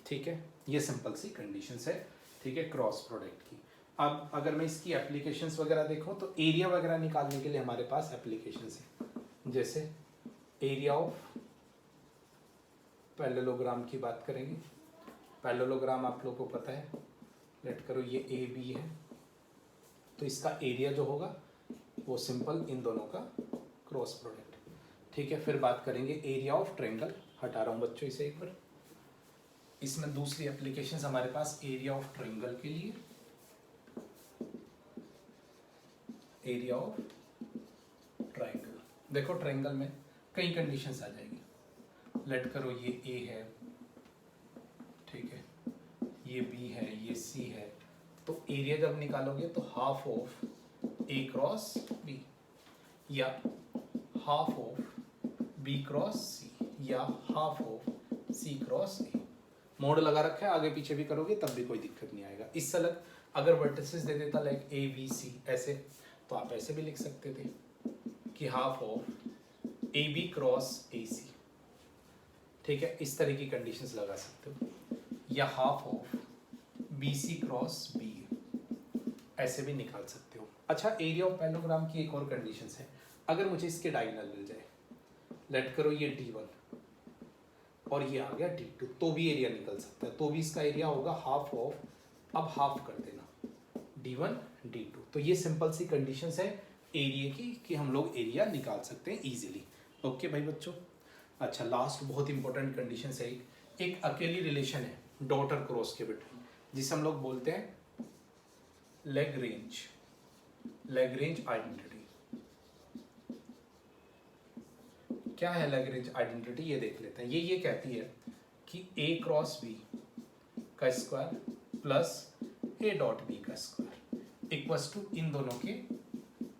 ठीक है। ये सिंपल सी कंडीशंस है, ठीक है, क्रॉस प्रोडक्ट की। अब अगर मैं इसकी एप्लीकेशंस वगैरह देखूं तो एरिया वगैरह निकालने के लिए हमारे पास एप्लीकेशंस है, जैसे एरिया ऑफ पैरेललोग्राम की बात करेंगे। पैरेललोग्राम आप लोगों को पता है, लेट करो ये ए बी है, तो इसका एरिया जो होगा वो सिंपल इन दोनों का क्रॉस प्रोडक्ट, ठीक है। फिर बात करेंगे एरिया ऑफ ट्रायंगल, हटा रहा हूँ बच्चों इसे एक बार। इसमें दूसरी एप्लीकेशंस हमारे पास एरिया ऑफ ट्रायंगल के लिए, एरिया ऑफ ट्रायंगल। देखो ट्रायंगल में कई कंडीशंस आ जाएगी, लेट करो ये ए है, ठीक है, ये बी है, ये सी है, तो एरिया जब निकालोगे तो half of A cross B या half of B cross C या half of C cross A. Mod लगा रखा है, आगे पीछे भी करोगे तब भी कोई दिक्कत नहीं आएगा। इससे अलग अगर वर्टिसेस दे देता लाइक ए बी सी ऐसे, तो आप ऐसे भी लिख सकते थे कि half of A B cross A C, ठीक है, इस तरह की कंडीशंस लगा सकते हो, या half of B C cross B, ऐसे भी निकाल सकते हो। अच्छा, एरिया ऑफ पैरेललोग्राम की एक और कंडीशंस है, अगर मुझे इसके डायगोनल मिल जाए, लेट करो ये D1 और ये आ गया D2, तो भी एरिया निकल सकता है, तो भी इसका एरिया होगा हाफ ऑफ, अब हाफ कर देना D1 D2। तो ये सिंपल सी कंडीशंस है एरिया की कि हम लोग एरिया निकाल सकते हैं इजीली, ओके भाई बच्चों। अच्छा, लास्ट बहुत इंपॉर्टेंट कंडीशन है, एक अकेली रिलेशन है डॉटर क्रॉस के बिटवीन, जिसे हम लोग बोलते हैं लैग्रेंज आइडेंटिटी। क्या है लैग्रेंज आइडेंटिटी, ये देख लेते हैं। ये कहती है कि a क्रॉस b का square plus a dot b का स्क्वायर इक्वल्स टू इन दोनों के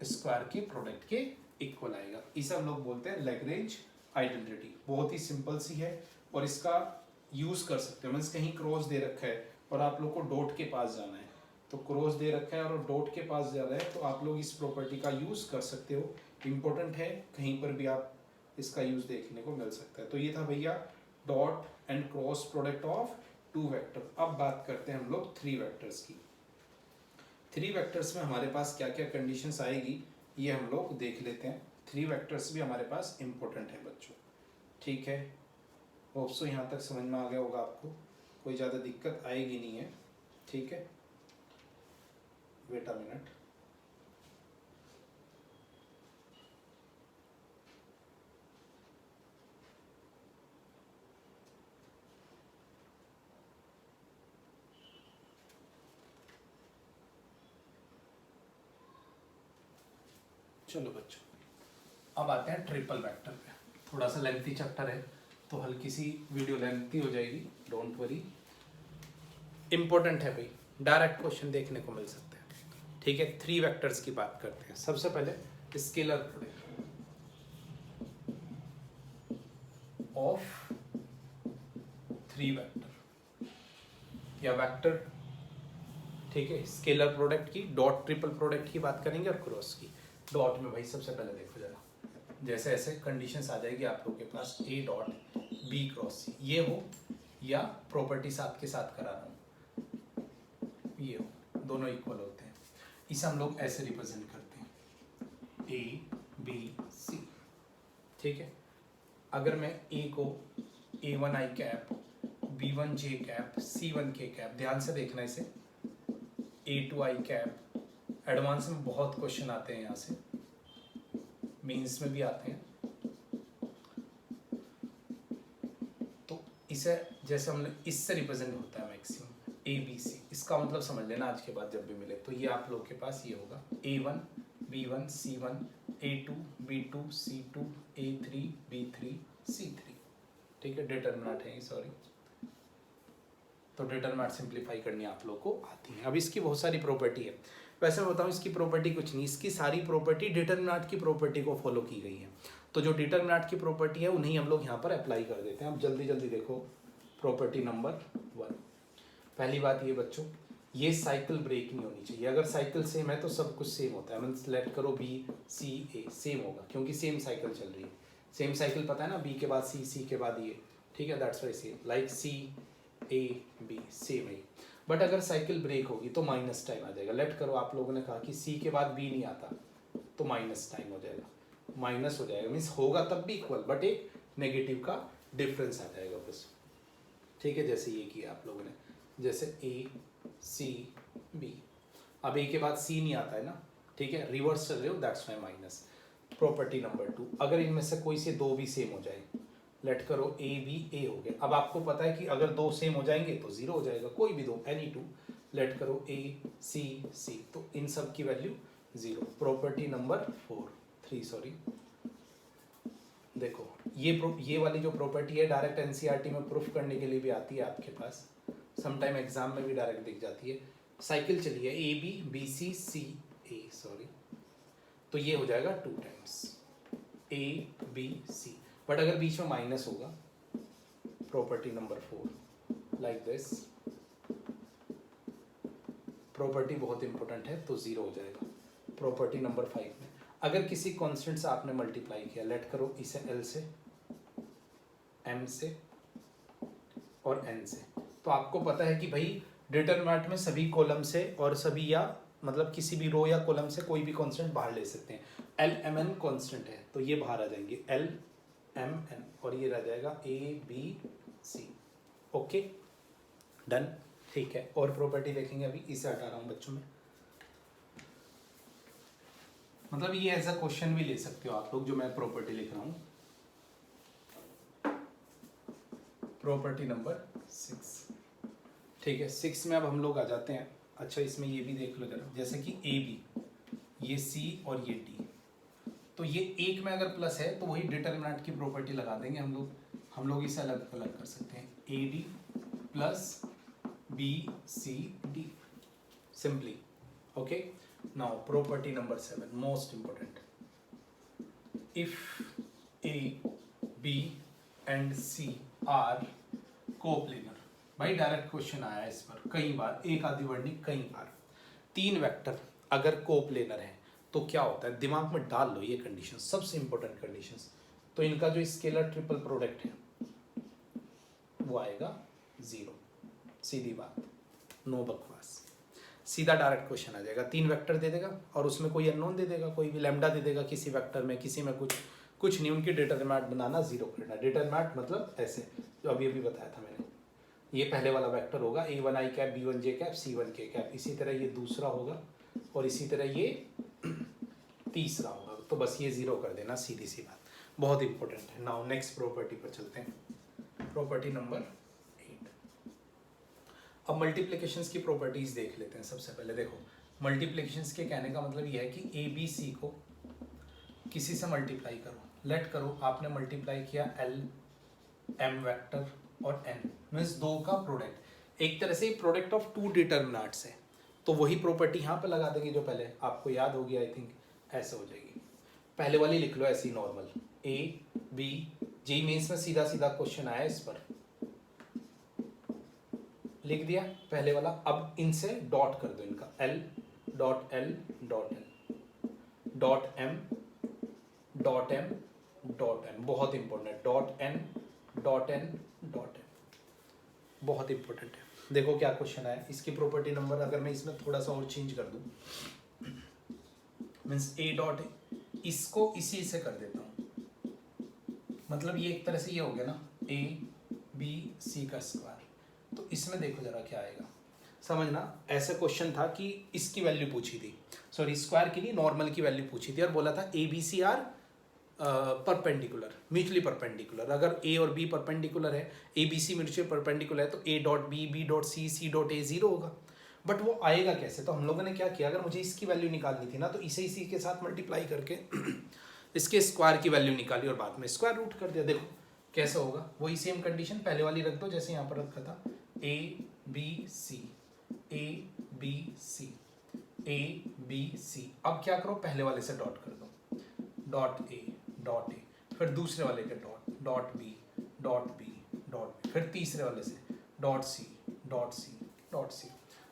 स्क्वायर के प्रोडक्ट के इक्वल आएगा। इसे हम लोग बोलते हैं लैग्रेंज आइडेंटिटी। बहुत ही सिंपल सी है और इसका यूज कर सकते हो, मीन्स कहीं क्रॉस दे रखा है और आप लोग को डॉट के पास जाना है, तो क्रॉस दे रखा है और डॉट के पास जा रहा है, तो आप लोग इस प्रॉपर्टी का यूज़ कर सकते हो। इम्पोर्टेंट है, कहीं पर भी आप इसका यूज़ देखने को मिल सकता है। तो ये था भैया dot and cross product of two vector. अब बात करते हैं हम लोग थ्री वेक्टर्स की। थ्री वेक्टर्स में हमारे पास क्या क्या कंडीशंस आएगी ये हम लोग देख लेते हैं। थ्री वेक्टर्स भी हमारे पास इम्पोर्टेंट है बच्चों, ठीक है। होप सो यहाँ तक समझ में आ गया होगा आपको, कोई ज़्यादा दिक्कत आएगी नहीं है, ठीक है। Wait a minute. चलो बच्चों, अब आते हैं ट्रिपल वेक्टर पे। थोड़ा सा लेंथी चैप्टर है तो हल्की सी वीडियो लेंथी हो जाएगी, डोंट वरी। इंपॉर्टेंट है भाई, डायरेक्ट क्वेश्चन देखने को मिल सकते हैं, ठीक है। थ्री वेक्टर्स की बात करते हैं। सबसे पहले scalar product of three vector या वेक्टर, ठीक है। स्केलर प्रोडक्ट की, डॉट ट्रिपल प्रोडक्ट की बात करेंगे और क्रॉस की। डॉट में भाई सबसे पहले देखो जरा, जैसे ऐसे कंडीशंस आ जाएगी आप लोगों के पास, ए डॉट बी क्रॉस सी ये हो, या प्रॉपर्टी साथ के साथ करा रहा हूँ ये हो, दोनों इक्वल होते हैं। इसे हम लोग ऐसे रिप्रेजेंट करते हैं ए बी सी, ठीक है। अगर मैं ए को A1 आई कैप, B1 जे कैप, C1 के कैप, ध्यान से देखना इसे, A2 आई कैप, एडवांस में बहुत क्वेश्चन आते हैं यहाँ से, मेंस में भी आते हैं। तो इसे जैसे हमने इससे रिप्रेजेंट होता है मैक्सिमम ABC, इसका मतलब समझ लेना आज के बाद जब भी मिले तो ये आप लोग के पास ये होगा A1 B1 C1 A2 B2 C2 A3 B3 C3, ठीक है। डिटरमिनेंट है, सॉरी, तो डिटरमिनेंट सिंप्लीफाई करनी आप लोग को आती है। अब इसकी बहुत सारी प्रॉपर्टी है, वैसे मैं बताऊँ इसकी प्रॉपर्टी कुछ नहीं, इसकी सारी प्रॉपर्टी डिटरमिनेंट की प्रॉपर्टी को फॉलो की गई है। तो जो डिटरमिनेंट की प्रॉपर्टी है उन्हीं हम लोग यहाँ पर अप्लाई कर देते हैं। अब जल्दी जल्दी देखो, प्रॉपर्टी नंबर 1, पहली बात ये बच्चों, ये साइकिल ब्रेक नहीं होनी चाहिए। अगर साइकिल सेम है तो सब कुछ सेम होता है, मतलब सेलेक्ट करो B C A सेम होगा क्योंकि सेम साइकिल चल रही है। सेम साइकिल पता है ना, B के बाद C के बाद ये, ठीक है, that's why same, like C A B same है। बट अगर साइकिल ब्रेक होगी तो माइनस टाइम आ जाएगा। लेट करो आप लोगों ने कहा कि C के बाद B नहीं आता तो माइनस टाइम हो जाएगा, माइनस हो जाएगा, मीन्स होगा तब भी इक्वल बट एक नेगेटिव का डिफरेंस आ जाएगा बस, ठीक है। जैसे ये किया आप लोगों ने, जैसे A C B, अब A के बाद C नहीं आता है ना, ठीक है, रिवर्स चल रहे हो, that's why minus. Property number 2, अगर इनमें से कोई से दो भी सेम हो जाए, लेट करो A B A हो गया। अब आपको पता है कि अगर दो सेम हो जाएंगे तो जीरो हो जाएगा, कोई भी दो, एनी टू, लेट करो A C C, तो इन सब की value zero. Property number 3 sorry, देखो ये वाली जो प्रॉपर्टी है डायरेक्ट एनसीईआरटी में प्रूफ करने के लिए भी आती है आपके पास, समटाइम एग्जाम में भी डायरेक्ट दिख जाती है। साइकिल चलिए A B B C C A, sorry, तो ये हो जाएगा 2 times A B C, but अगर बीच में माइनस होगा, property number 4 like this, property बहुत इंपॉर्टेंट है तो जीरो हो जाएगा। प्रॉपर्टी नंबर 5 में अगर किसी कांस्टेंट से आपने मल्टीप्लाई किया, लेट करो इसे L से, M से और N से, तो आपको पता है कि भाई डिटरमिनेंट में सभी कॉलम से और सभी, या मतलब किसी भी रो या कॉलम से कोई भी कांस्टेंट बाहर ले सकते हैं। L M N कांस्टेंट है तो ये बाहर आ जाएंगे L M N और ये रह जाएगा A B C, okay done, ठीक है। और प्रॉपर्टी देखेंगे, अभी इसे हटा रहा हूँ बच्चों में, मतलब ये ऐसा क्वेश्चन भी ले सकते हो आप लोग जो मैं प्रॉपर्टी लिख रहा हूँ। प्रॉपर्टी नंबर 6, ठीक है। 6 में अब हम लोग आ जाते हैं। अच्छा इसमें ये भी देख लो जरा, जैसे कि ए बी, ये सी और ये डी, तो ये एक में अगर प्लस है तो वही डिटरमिनेंट की प्रॉपर्टी लगा देंगे हम लोग इसे अलग अलग कर सकते हैं, A D plus B C D, simply, okay. Now property number 7, most important, if A B and C are coplanar. भाई डायरेक्ट क्वेश्चन आया है इस पर कई बार, एक आधी वर्ड नहीं कई बार। तीन वेक्टर अगर कोप्लेनर है तो क्या होता है, दिमाग में डाल लो ये कंडीशन, सबसे इंपॉर्टेंट कंडीशंस। तो इनका जो स्केलर ट्रिपल प्रोडक्ट है वो आएगा 0, सीधी बात, नो बकवास, सीधा डायरेक्ट क्वेश्चन आ जाएगा। तीन वेक्टर दे देगा और उसमें कोई अननोन दे देगा, कोई भी लैम्डा दे देगा किसी वेक्टर में, किसी में कुछ नहीं, उनकी डिटरमिनेंट बनाना, जीरो करना। डिटरमिनेंट मतलब ऐसे जो अभी अभी बताया था मैंने, ये पहले वाला वेक्टर होगा a1 i cap, b1 j cap, c1 k cap, इसी तरह ये दूसरा होगा और इसी तरह ये तीसरा होगा। तो बस ये जीरो कर देना, सीधी सी बात, बहुत इंपॉर्टेंट है। नाउ नेक्स्ट प्रॉपर्टी पर चलते हैं, प्रॉपर्टी नंबर 8। अब मल्टीप्लिकेशंस की प्रॉपर्टीज देख लेते हैं। सबसे पहले देखो, मल्टीप्लिकेशंस के कहने का मतलब ये है कि ए बी सी को किसी से मल्टीप्लाई करो। लेट करो आपने मल्टीप्लाई किया एल एम वेक्टर और एन, मीन्स दो का प्रोडक्ट, एक तरह से प्रोडक्ट ऑफ टू डिटर्मिनेंट्स है। तो वही प्रॉपर्टी यहाँ पे लगा देंगे जो पहले आपको याद होगी, आई थिंक ऐसे हो जाएगी। पहले वाली लिख लो ऐसी normal, A B, JEE Mains में सीधा सीधा क्वेश्चन आया इस पर, लिख दिया पहले वाला। अब इनसे डॉट कर दो, इनका L dot L dot L dot M dot M dot N, बहुत important, dot N dot N dot N, बहुत इंपॉर्टेंट है। देखो क्या क्वेश्चन आया, इसकी प्रॉपर्टी नंबर अगर मैं इसमें थोड़ा सा और चेंज कर दूं, मीन्स ए डॉट, इसको इसी से कर देता हूं, मतलब ये एक तरह से ये हो गया ना, ए बी सी का स्क्वायर। तो इसमें देखो जरा क्या आएगा, समझना। ऐसे क्वेश्चन था कि इसकी वैल्यू पूछी थी, सॉरी स्क्वायर की नहीं, नॉर्मल की वैल्यू पूछी थी और बोला था A B C are perpendicular, mutually perpendicular. अगर ए और बी परपेंडिकुलर है, A B C mutually perpendicular है, तो A dot B, B dot C, C dot A zero होगा। बट वो आएगा कैसे, तो हम लोगों ने क्या किया, अगर मुझे इसकी वैल्यू निकालनी थी ना, तो इसे इसी के साथ मल्टीप्लाई करके इसके स्क्वायर की वैल्यू निकाली और बाद में स्क्वायर रूट कर दिया। देखो कैसे होगा, वही सेम कंडीशन पहले वाली रख दो जैसे यहाँ पर रखा था, A B C, A B C, A B C. अब क्या करो, पहले वाले से डॉट कर दो, डॉट ए, फिर दूसरे वाले के dot, dot B, dot B, dot, फिर तीसरे वाले से dot C, dot C, dot C.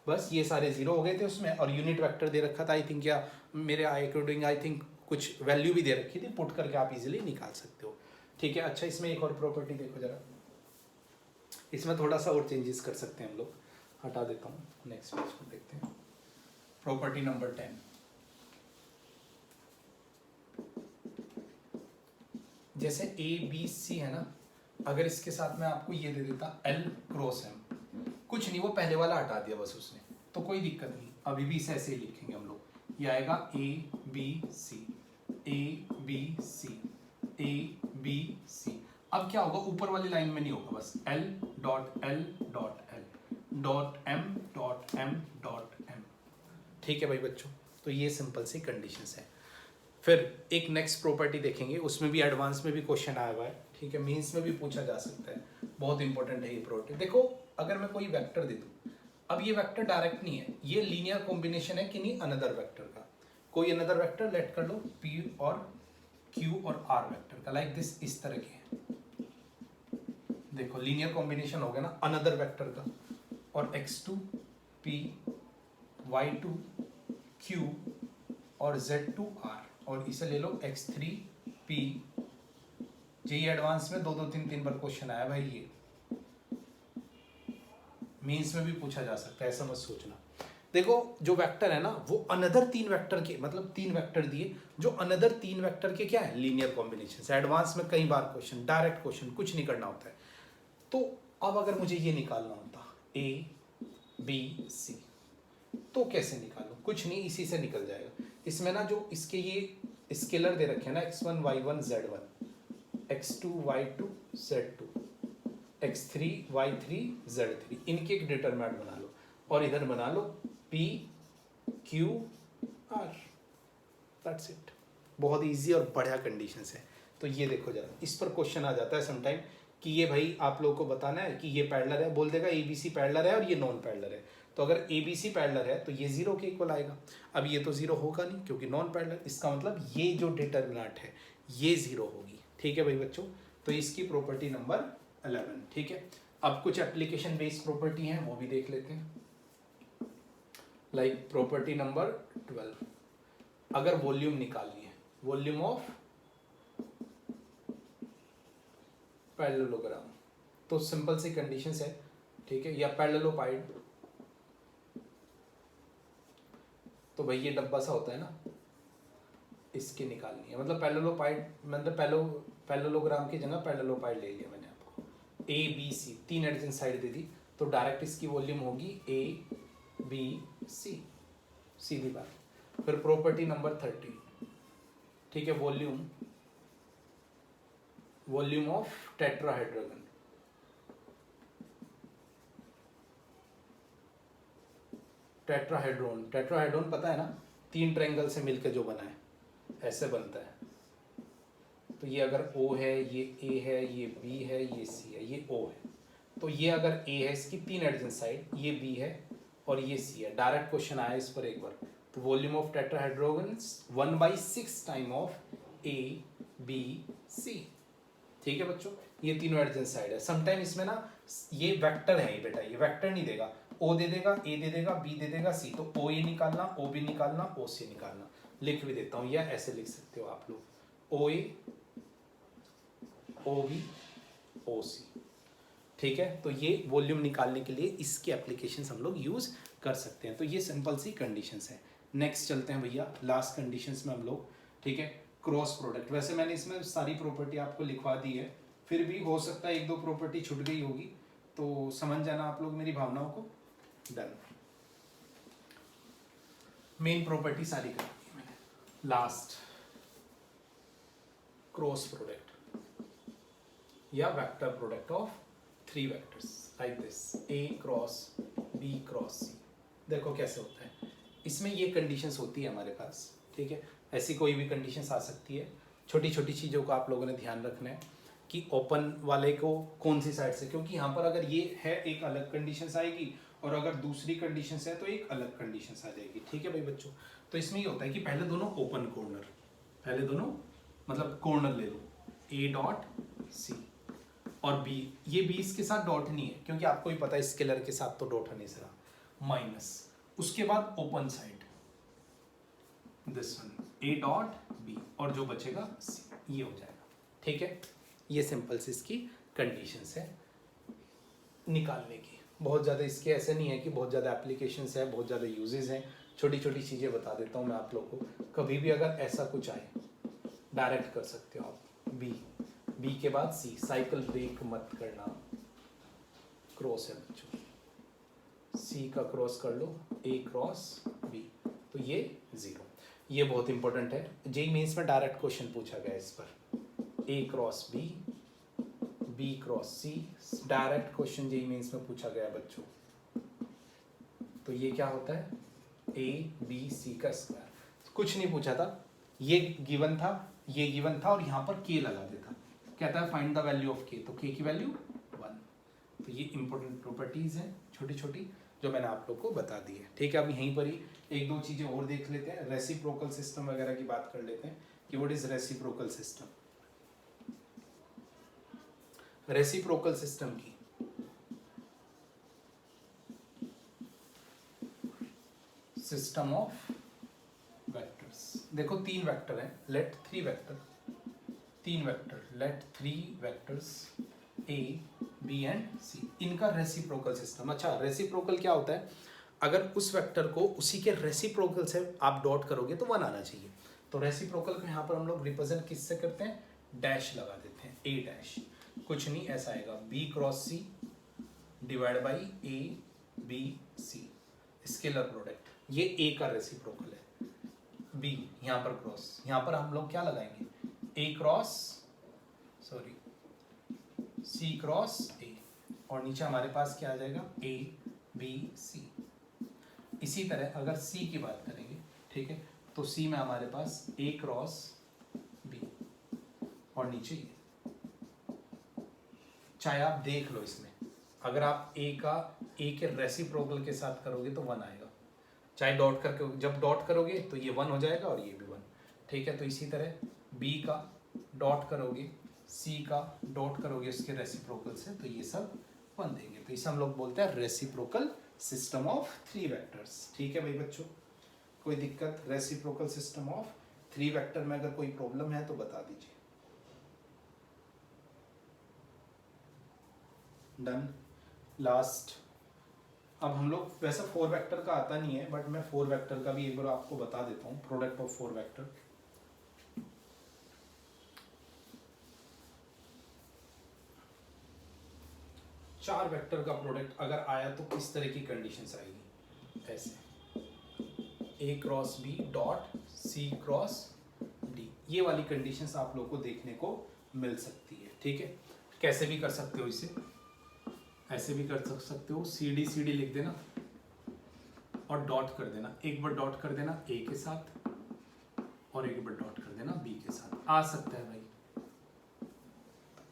बस ये सारे जीरो हो गए थे उसमें, और यूनिट वेक्टर दे रखा था आई थिंक, या मेरे अकॉर्डिंग आई थिंक कुछ वैल्यू भी दे रखी थी, पुट करके आप इजीली निकाल सकते हो। ठीक है, अच्छा इसमें एक और प्रॉपर्टी देखो जरा, इसमें थोड़ा सा और चेंजेस कर सकते हैं हम लोग, हटा देता हूँ, नेक्स्ट पेज पर देखते हैं। प्रॉपर्टी नंबर 10, जैसे ए बी सी है ना, अगर इसके साथ में आपको ये दे देता एल क्रॉस एम, कुछ नहीं, वो पहले वाला हटा दिया बस उसने, तो कोई दिक्कत नहीं, अभी भी इसे ऐसे ही लिखेंगे हम लोग। ये आएगा A B C, A B C, A B C. अब क्या होगा, ऊपर वाली लाइन में नहीं होगा, बस L dot L dot L dot M dot M dot M. ठीक है भाई बच्चों, तो ये सिंपल सी कंडीशंस है। फिर एक नेक्स्ट प्रॉपर्टी देखेंगे, उसमें भी एडवांस में भी क्वेश्चन आया हुआ है, ठीक है, मीन्स में भी पूछा जा सकता है, बहुत इंपॉर्टेंट है ये प्रॉपर्टी। देखो अगर मैं कोई वेक्टर दे दूं, अब ये वेक्टर डायरेक्ट नहीं है, ये लीनियर कॉम्बिनेशन है कि नहीं अनदर वेक्टर का, कोई अनदर वेक्टर लेट कर लो p और q और r वेक्टर का, लाइक दिस, इस तरह के हैं। देखो लीनियर कॉम्बिनेशन हो गया ना अनदर वेक्टर का, और x2 p, y2 q और z2 r, और इसे ले लो x3 p। जेई एडवांस में 2-2-3-3 बार क्वेश्चन आया भाई, ये मीन्स में भी पूछा जा सकता है, ऐसा मत सोचना। देखो जो वेक्टर है ना, वो अनदर तीन वेक्टर के, मतलब तीन वेक्टर दिए जो अनदर तीन वेक्टर के क्या है, लीनियर कॉम्बिनेशन से। एडवांस में कई बार क्वेश्चन, डायरेक्ट क्वेश्चन, कुछ नहीं करना होता है। तो अब अगर मुझे ये निकालना होता ए बी सी, तो कैसे निकालूं, कुछ नहीं, इसी से निकल जाएगा। इसमें ना जो इसके ये स्केलर दे रखे हैं ना, x1 y1 z1, x2 y2 z2, x3 y3 z3, इनके एक डिटरमिनेंट बना लो, और इधर बना लो p q r, that's it. बहुत इजी और बढ़िया कंडीशंस है। तो ये देखो जरा, इस पर क्वेश्चन आ जाता है समटाइम कि ये भाई आप लोगों को बताना है कि ये पैरेलल है, बोल देगा ABC पैरेलल है और ये नॉन पैरेलल है। तो अगर ABC पैरेलल है तो ये जीरो के इक्वल आएगा। अब ये तो जीरो होगा नहीं क्योंकि नॉन पैरेलल, इसका मतलब ये जो डिटरमिनेंट है ये जीरो होगी। ठीक है भाई बच्चों, तो इसकी प्रॉपर्टी नंबर 11। ठीक है, अब कुछ एप्लीकेशन बेस्ड प्रॉपर्टी हैं वो भी देख लेते हैं। लाइक प्रॉपर्टी नंबर 12, अगर वॉल्यूम निकालनी है, वॉल्यूम ऑफ पैरेललोग्राम, तो सिंपल सी कंडीशंस है, ठीक है, या पैरेललोपाइड, तो भाई ये डब्बा सा होता है ना, इसकी निकालनी है, मतलब पैरेललोपाइड, मतलब पैरेललोग्राम की जगह पैरेललोपाइड ले लिया मैंने आपको, ए बी सी, 3 एडजेंट साइड दे दी, तो डायरेक्ट इसकी वॉल्यूम होगी ए बी सी, सीधी बात। फिर प्रॉपर्टी नंबर 13, ठीक है, वॉल्यूम ऑफ टेट्राहेड्रोन, टेट्राहेड्रोन पता है ना, 3 ट्रायंगल से मिलकर जो बना है, ऐसे बनता है। तो ये अगर O है, ये A है, ये B है, ये C है, ये O है, तो ये अगर A है, इसकी 3 एडजेंट साइड, ये B है और ये C है। डायरेक्ट क्वेश्चन आया इस पर एक बार, तो volume of tetrahedrons 1/6 time of A B C, ठीक है बच्चों, ये तीनों एडजेंट साइड है। समटाइम इसमें ना ये वेक्टर है, ये बेटा ये वेक्टर नहीं देगा, O दे देगा, A दे देगा, B दे देगा, C, तो OA निकालना, OB निकालना, OC निकालना। लिख भी देता हूँ, या ऐसे लिख सकते हो आप लोग, OA OB OC, ठीक है। तो ये वॉल्यूम निकालने के लिए इसकी एप्लीकेशंस हम लोग यूज कर सकते हैं। तो ये सिंपल सी कंडीशंस है। नेक्स्ट चलते हैं भैया लास्ट कंडीशंस में हम लोग, ठीक है, क्रॉस प्रोडक्ट। वैसे मैंने इसमें सारी प्रॉपर्टी आपको लिखवा दी है, फिर भी हो सकता है 1-2 प्रॉपर्टी छूट गई होगी, तो समझ जाना आप लोग मेरी भावनाओं को। डन, मेन प्रॉपर्टी सारी कर दी है मैंने। लास्ट, क्रॉस प्रोडक्ट या vector product of 3 vectors like this, A cross B cross C। देखो कैसे होता है, इसमें ये कंडीशंस होती है हमारे पास, ठीक है, ऐसी कोई भी कंडीशंस आ सकती है। छोटी छोटी चीज़ों का आप लोगों ने ध्यान रखना है कि ओपन वाले को कौन सी साइड से, क्योंकि यहाँ पर अगर ये है एक अलग कंडीशंस आएगी, और अगर दूसरी कंडीशंस है तो एक अलग कंडीशंस आ जाएगी, ठीक है भाई बच्चों। तो इसमें ये होता है कि पहले दोनों ओपन कॉर्नर, पहले दोनों मतलब कॉर्नर ले लो, A डॉट C और B, ये B इसके साथ डॉट नहीं है क्योंकि आपको ही पता है स्केलर के साथ तो डॉट हमेशा रहा, माइनस, उसके बाद open side this one A dot B और जो बचेगा C, ये हो जाएगा, ठीक है। ये सिंपल से इसकी कंडीशंस है निकालने की। बहुत ज़्यादा इसके ऐसे नहीं है कि बहुत ज़्यादा एप्लीकेशंस है, बहुत ज़्यादा यूजेस हैं, छोटी छोटी चीज़ें बता देता हूँ मैं आप लोग को। कभी भी अगर ऐसा कुछ आए डायरेक्ट कर सकते हो आप, B के बाद C, साइकिल ब्रेक मत करना, क्रॉस है बच्चों, C का क्रॉस कर लो, A क्रॉस B, तो ये 0। ये बहुत इंपॉर्टेंट है, जेईई मेंस में डायरेक्ट क्वेश्चन पूछा गया इस पर, A cross B, B cross C, direct question JEE Mains में पूछा गया बच्चों। तो ये क्या होता है, A B C का स्क्वायर, कुछ नहीं पूछा था, ये गिवन था, ये गिवन था, और यहाँ पर K लगा देता, कहता है find the value of K, तो K की वैल्यू 1। तो ये इंपॉर्टेंट प्रॉपर्टीज हैं छोटी छोटी जो मैंने आप लोग को बता दी है, ठीक है। अब यहीं पर ही 1-2 चीज़ें और देख लेते हैं, रेसिप्रोकल सिस्टम वगैरह की बात कर लेते हैं कि what is reciprocal system. Reciprocal system की सिस्टम ऑफ वेक्टर्स, देखो 3 वेक्टर हैं, let 3 vector, 3 vector, let 3 vectors A B and C, इनका रेसिप्रोकल सिस्टम। अच्छा, रेसिप्रोकल क्या होता है, अगर उस वेक्टर को उसी के रेसिप्रोकल से आप डॉट करोगे तो 1 आना चाहिए। तो रेसिप्रोकल को यहाँ पर हम लोग रिप्रेजेंट किससे करते हैं, डैश लगा देते हैं, A डैश, कुछ नहीं ऐसा आएगा, B cross C divide by A B C, scalar product, ये A का रेसिप्रोकल है, B यहाँ पर क्रॉस, यहाँ पर हम लोग क्या लगाएंगे, A cross sorry C cross A, और नीचे हमारे पास क्या आ जाएगा, A B C। इसी तरह अगर C की बात करेंगे, ठीक है, तो C में हमारे पास A क्रॉस B, और नीचे ये, चाहे आप देख लो इसमें, अगर आप A के रेसिप्रोकल के साथ करोगे तो 1 आएगा, चाहे डॉट करके, जब डॉट करोगे तो ये 1 हो जाएगा और ये भी 1, ठीक है। तो इसी तरह B का डॉट करोगे, C का डॉट करोगे इसके रेसिप्रोकल से, तो ये सब 1 देंगे, तो इसे हम लोग बोलते हैं रेसिप्रोकल सिस्टम ऑफ 3 वेक्टर्स। ठीक है भाई बच्चों, कोई दिक्कत? रेसिप्रोकल सिस्टम ऑफ 3 वेक्टर में अगर कोई प्रॉब्लम है तो बता दीजिए। डन। लास्ट, अब हम लोग वैसे 4 वेक्टर का आता नहीं है, बट मैं 4 वेक्टर का भी एक बार आपको बता देता हूँ। प्रोडक्ट ऑफ 4 वेक्टर, चार वेक्टर का प्रोडक्ट अगर आया तो किस तरह की कंडीशंस आएगी? ऐसे A cross B dot C cross D, ये वाली कंडीशंस आप लोग को देखने को मिल सकती है। ठीक है, कैसे भी कर सकते हो इसे, ऐसे भी कर सकते हो, CD CD लिख देना और डॉट कर देना, एक बार डॉट कर देना A के साथ और एक बार डॉट कर देना B के साथ, आ सकता है भाई।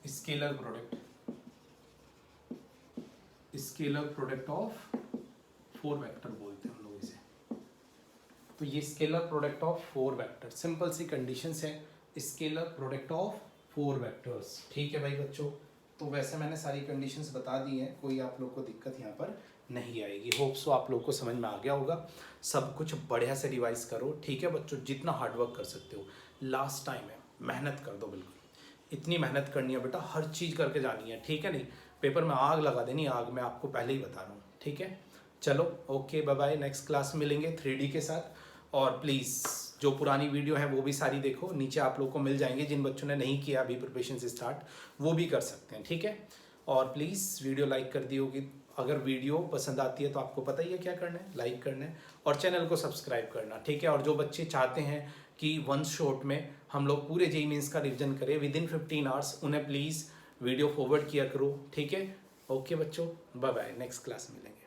Scalar product, scalar product of 4 vector बोलते हैं हम लोग इसे। तो ये scalar product of 4 vector, simple सी कंडीशंस है, स्केलर प्रोडक्ट ऑफ 4 वेक्टर्स। ठीक है भाई बच्चों, तो वैसे मैंने सारी कंडीशंस बता दी हैं, कोई आप लोग को दिक्कत यहाँ पर नहीं आएगी। होप सो आप लोग को समझ में आ गया होगा। सब कुछ बढ़िया से रिवाइज करो। ठीक है बच्चों, जितना हार्डवर्क कर सकते हो, लास्ट टाइम है, मेहनत कर दो बिल्कुल, इतनी मेहनत करनी है बेटा, हर चीज़ करके जानी है। ठीक है, नहीं पेपर में आग लगा देनी, आग मैं आपको पहले ही बता रहा हूँ। ठीक है, चलो okay, bye bye, next class में मिलेंगे 3D के साथ। और प्लीज़ जो पुरानी वीडियो है वो भी सारी देखो, नीचे आप लोग को मिल जाएंगे। जिन बच्चों ने नहीं किया अभी प्रिपरेशन से स्टार्ट, वो भी कर सकते हैं। ठीक है, और प्लीज़ वीडियो लाइक कर दी होगी, अगर वीडियो पसंद आती है तो आपको पता ही है क्या करना है, लाइक करना है और चैनल को सब्सक्राइब करना। ठीक है, और जो बच्चे चाहते हैं कि वन शॉट में हम लोग पूरे जेईई मेंस का रिवीजन करें विदिन 15 आवर्स, उन्हें प्लीज़ वीडियो फॉरवर्ड किया करो। ठीक है, ओके बच्चों, बाय बाय, नेक्स्ट क्लास में मिलेंगे।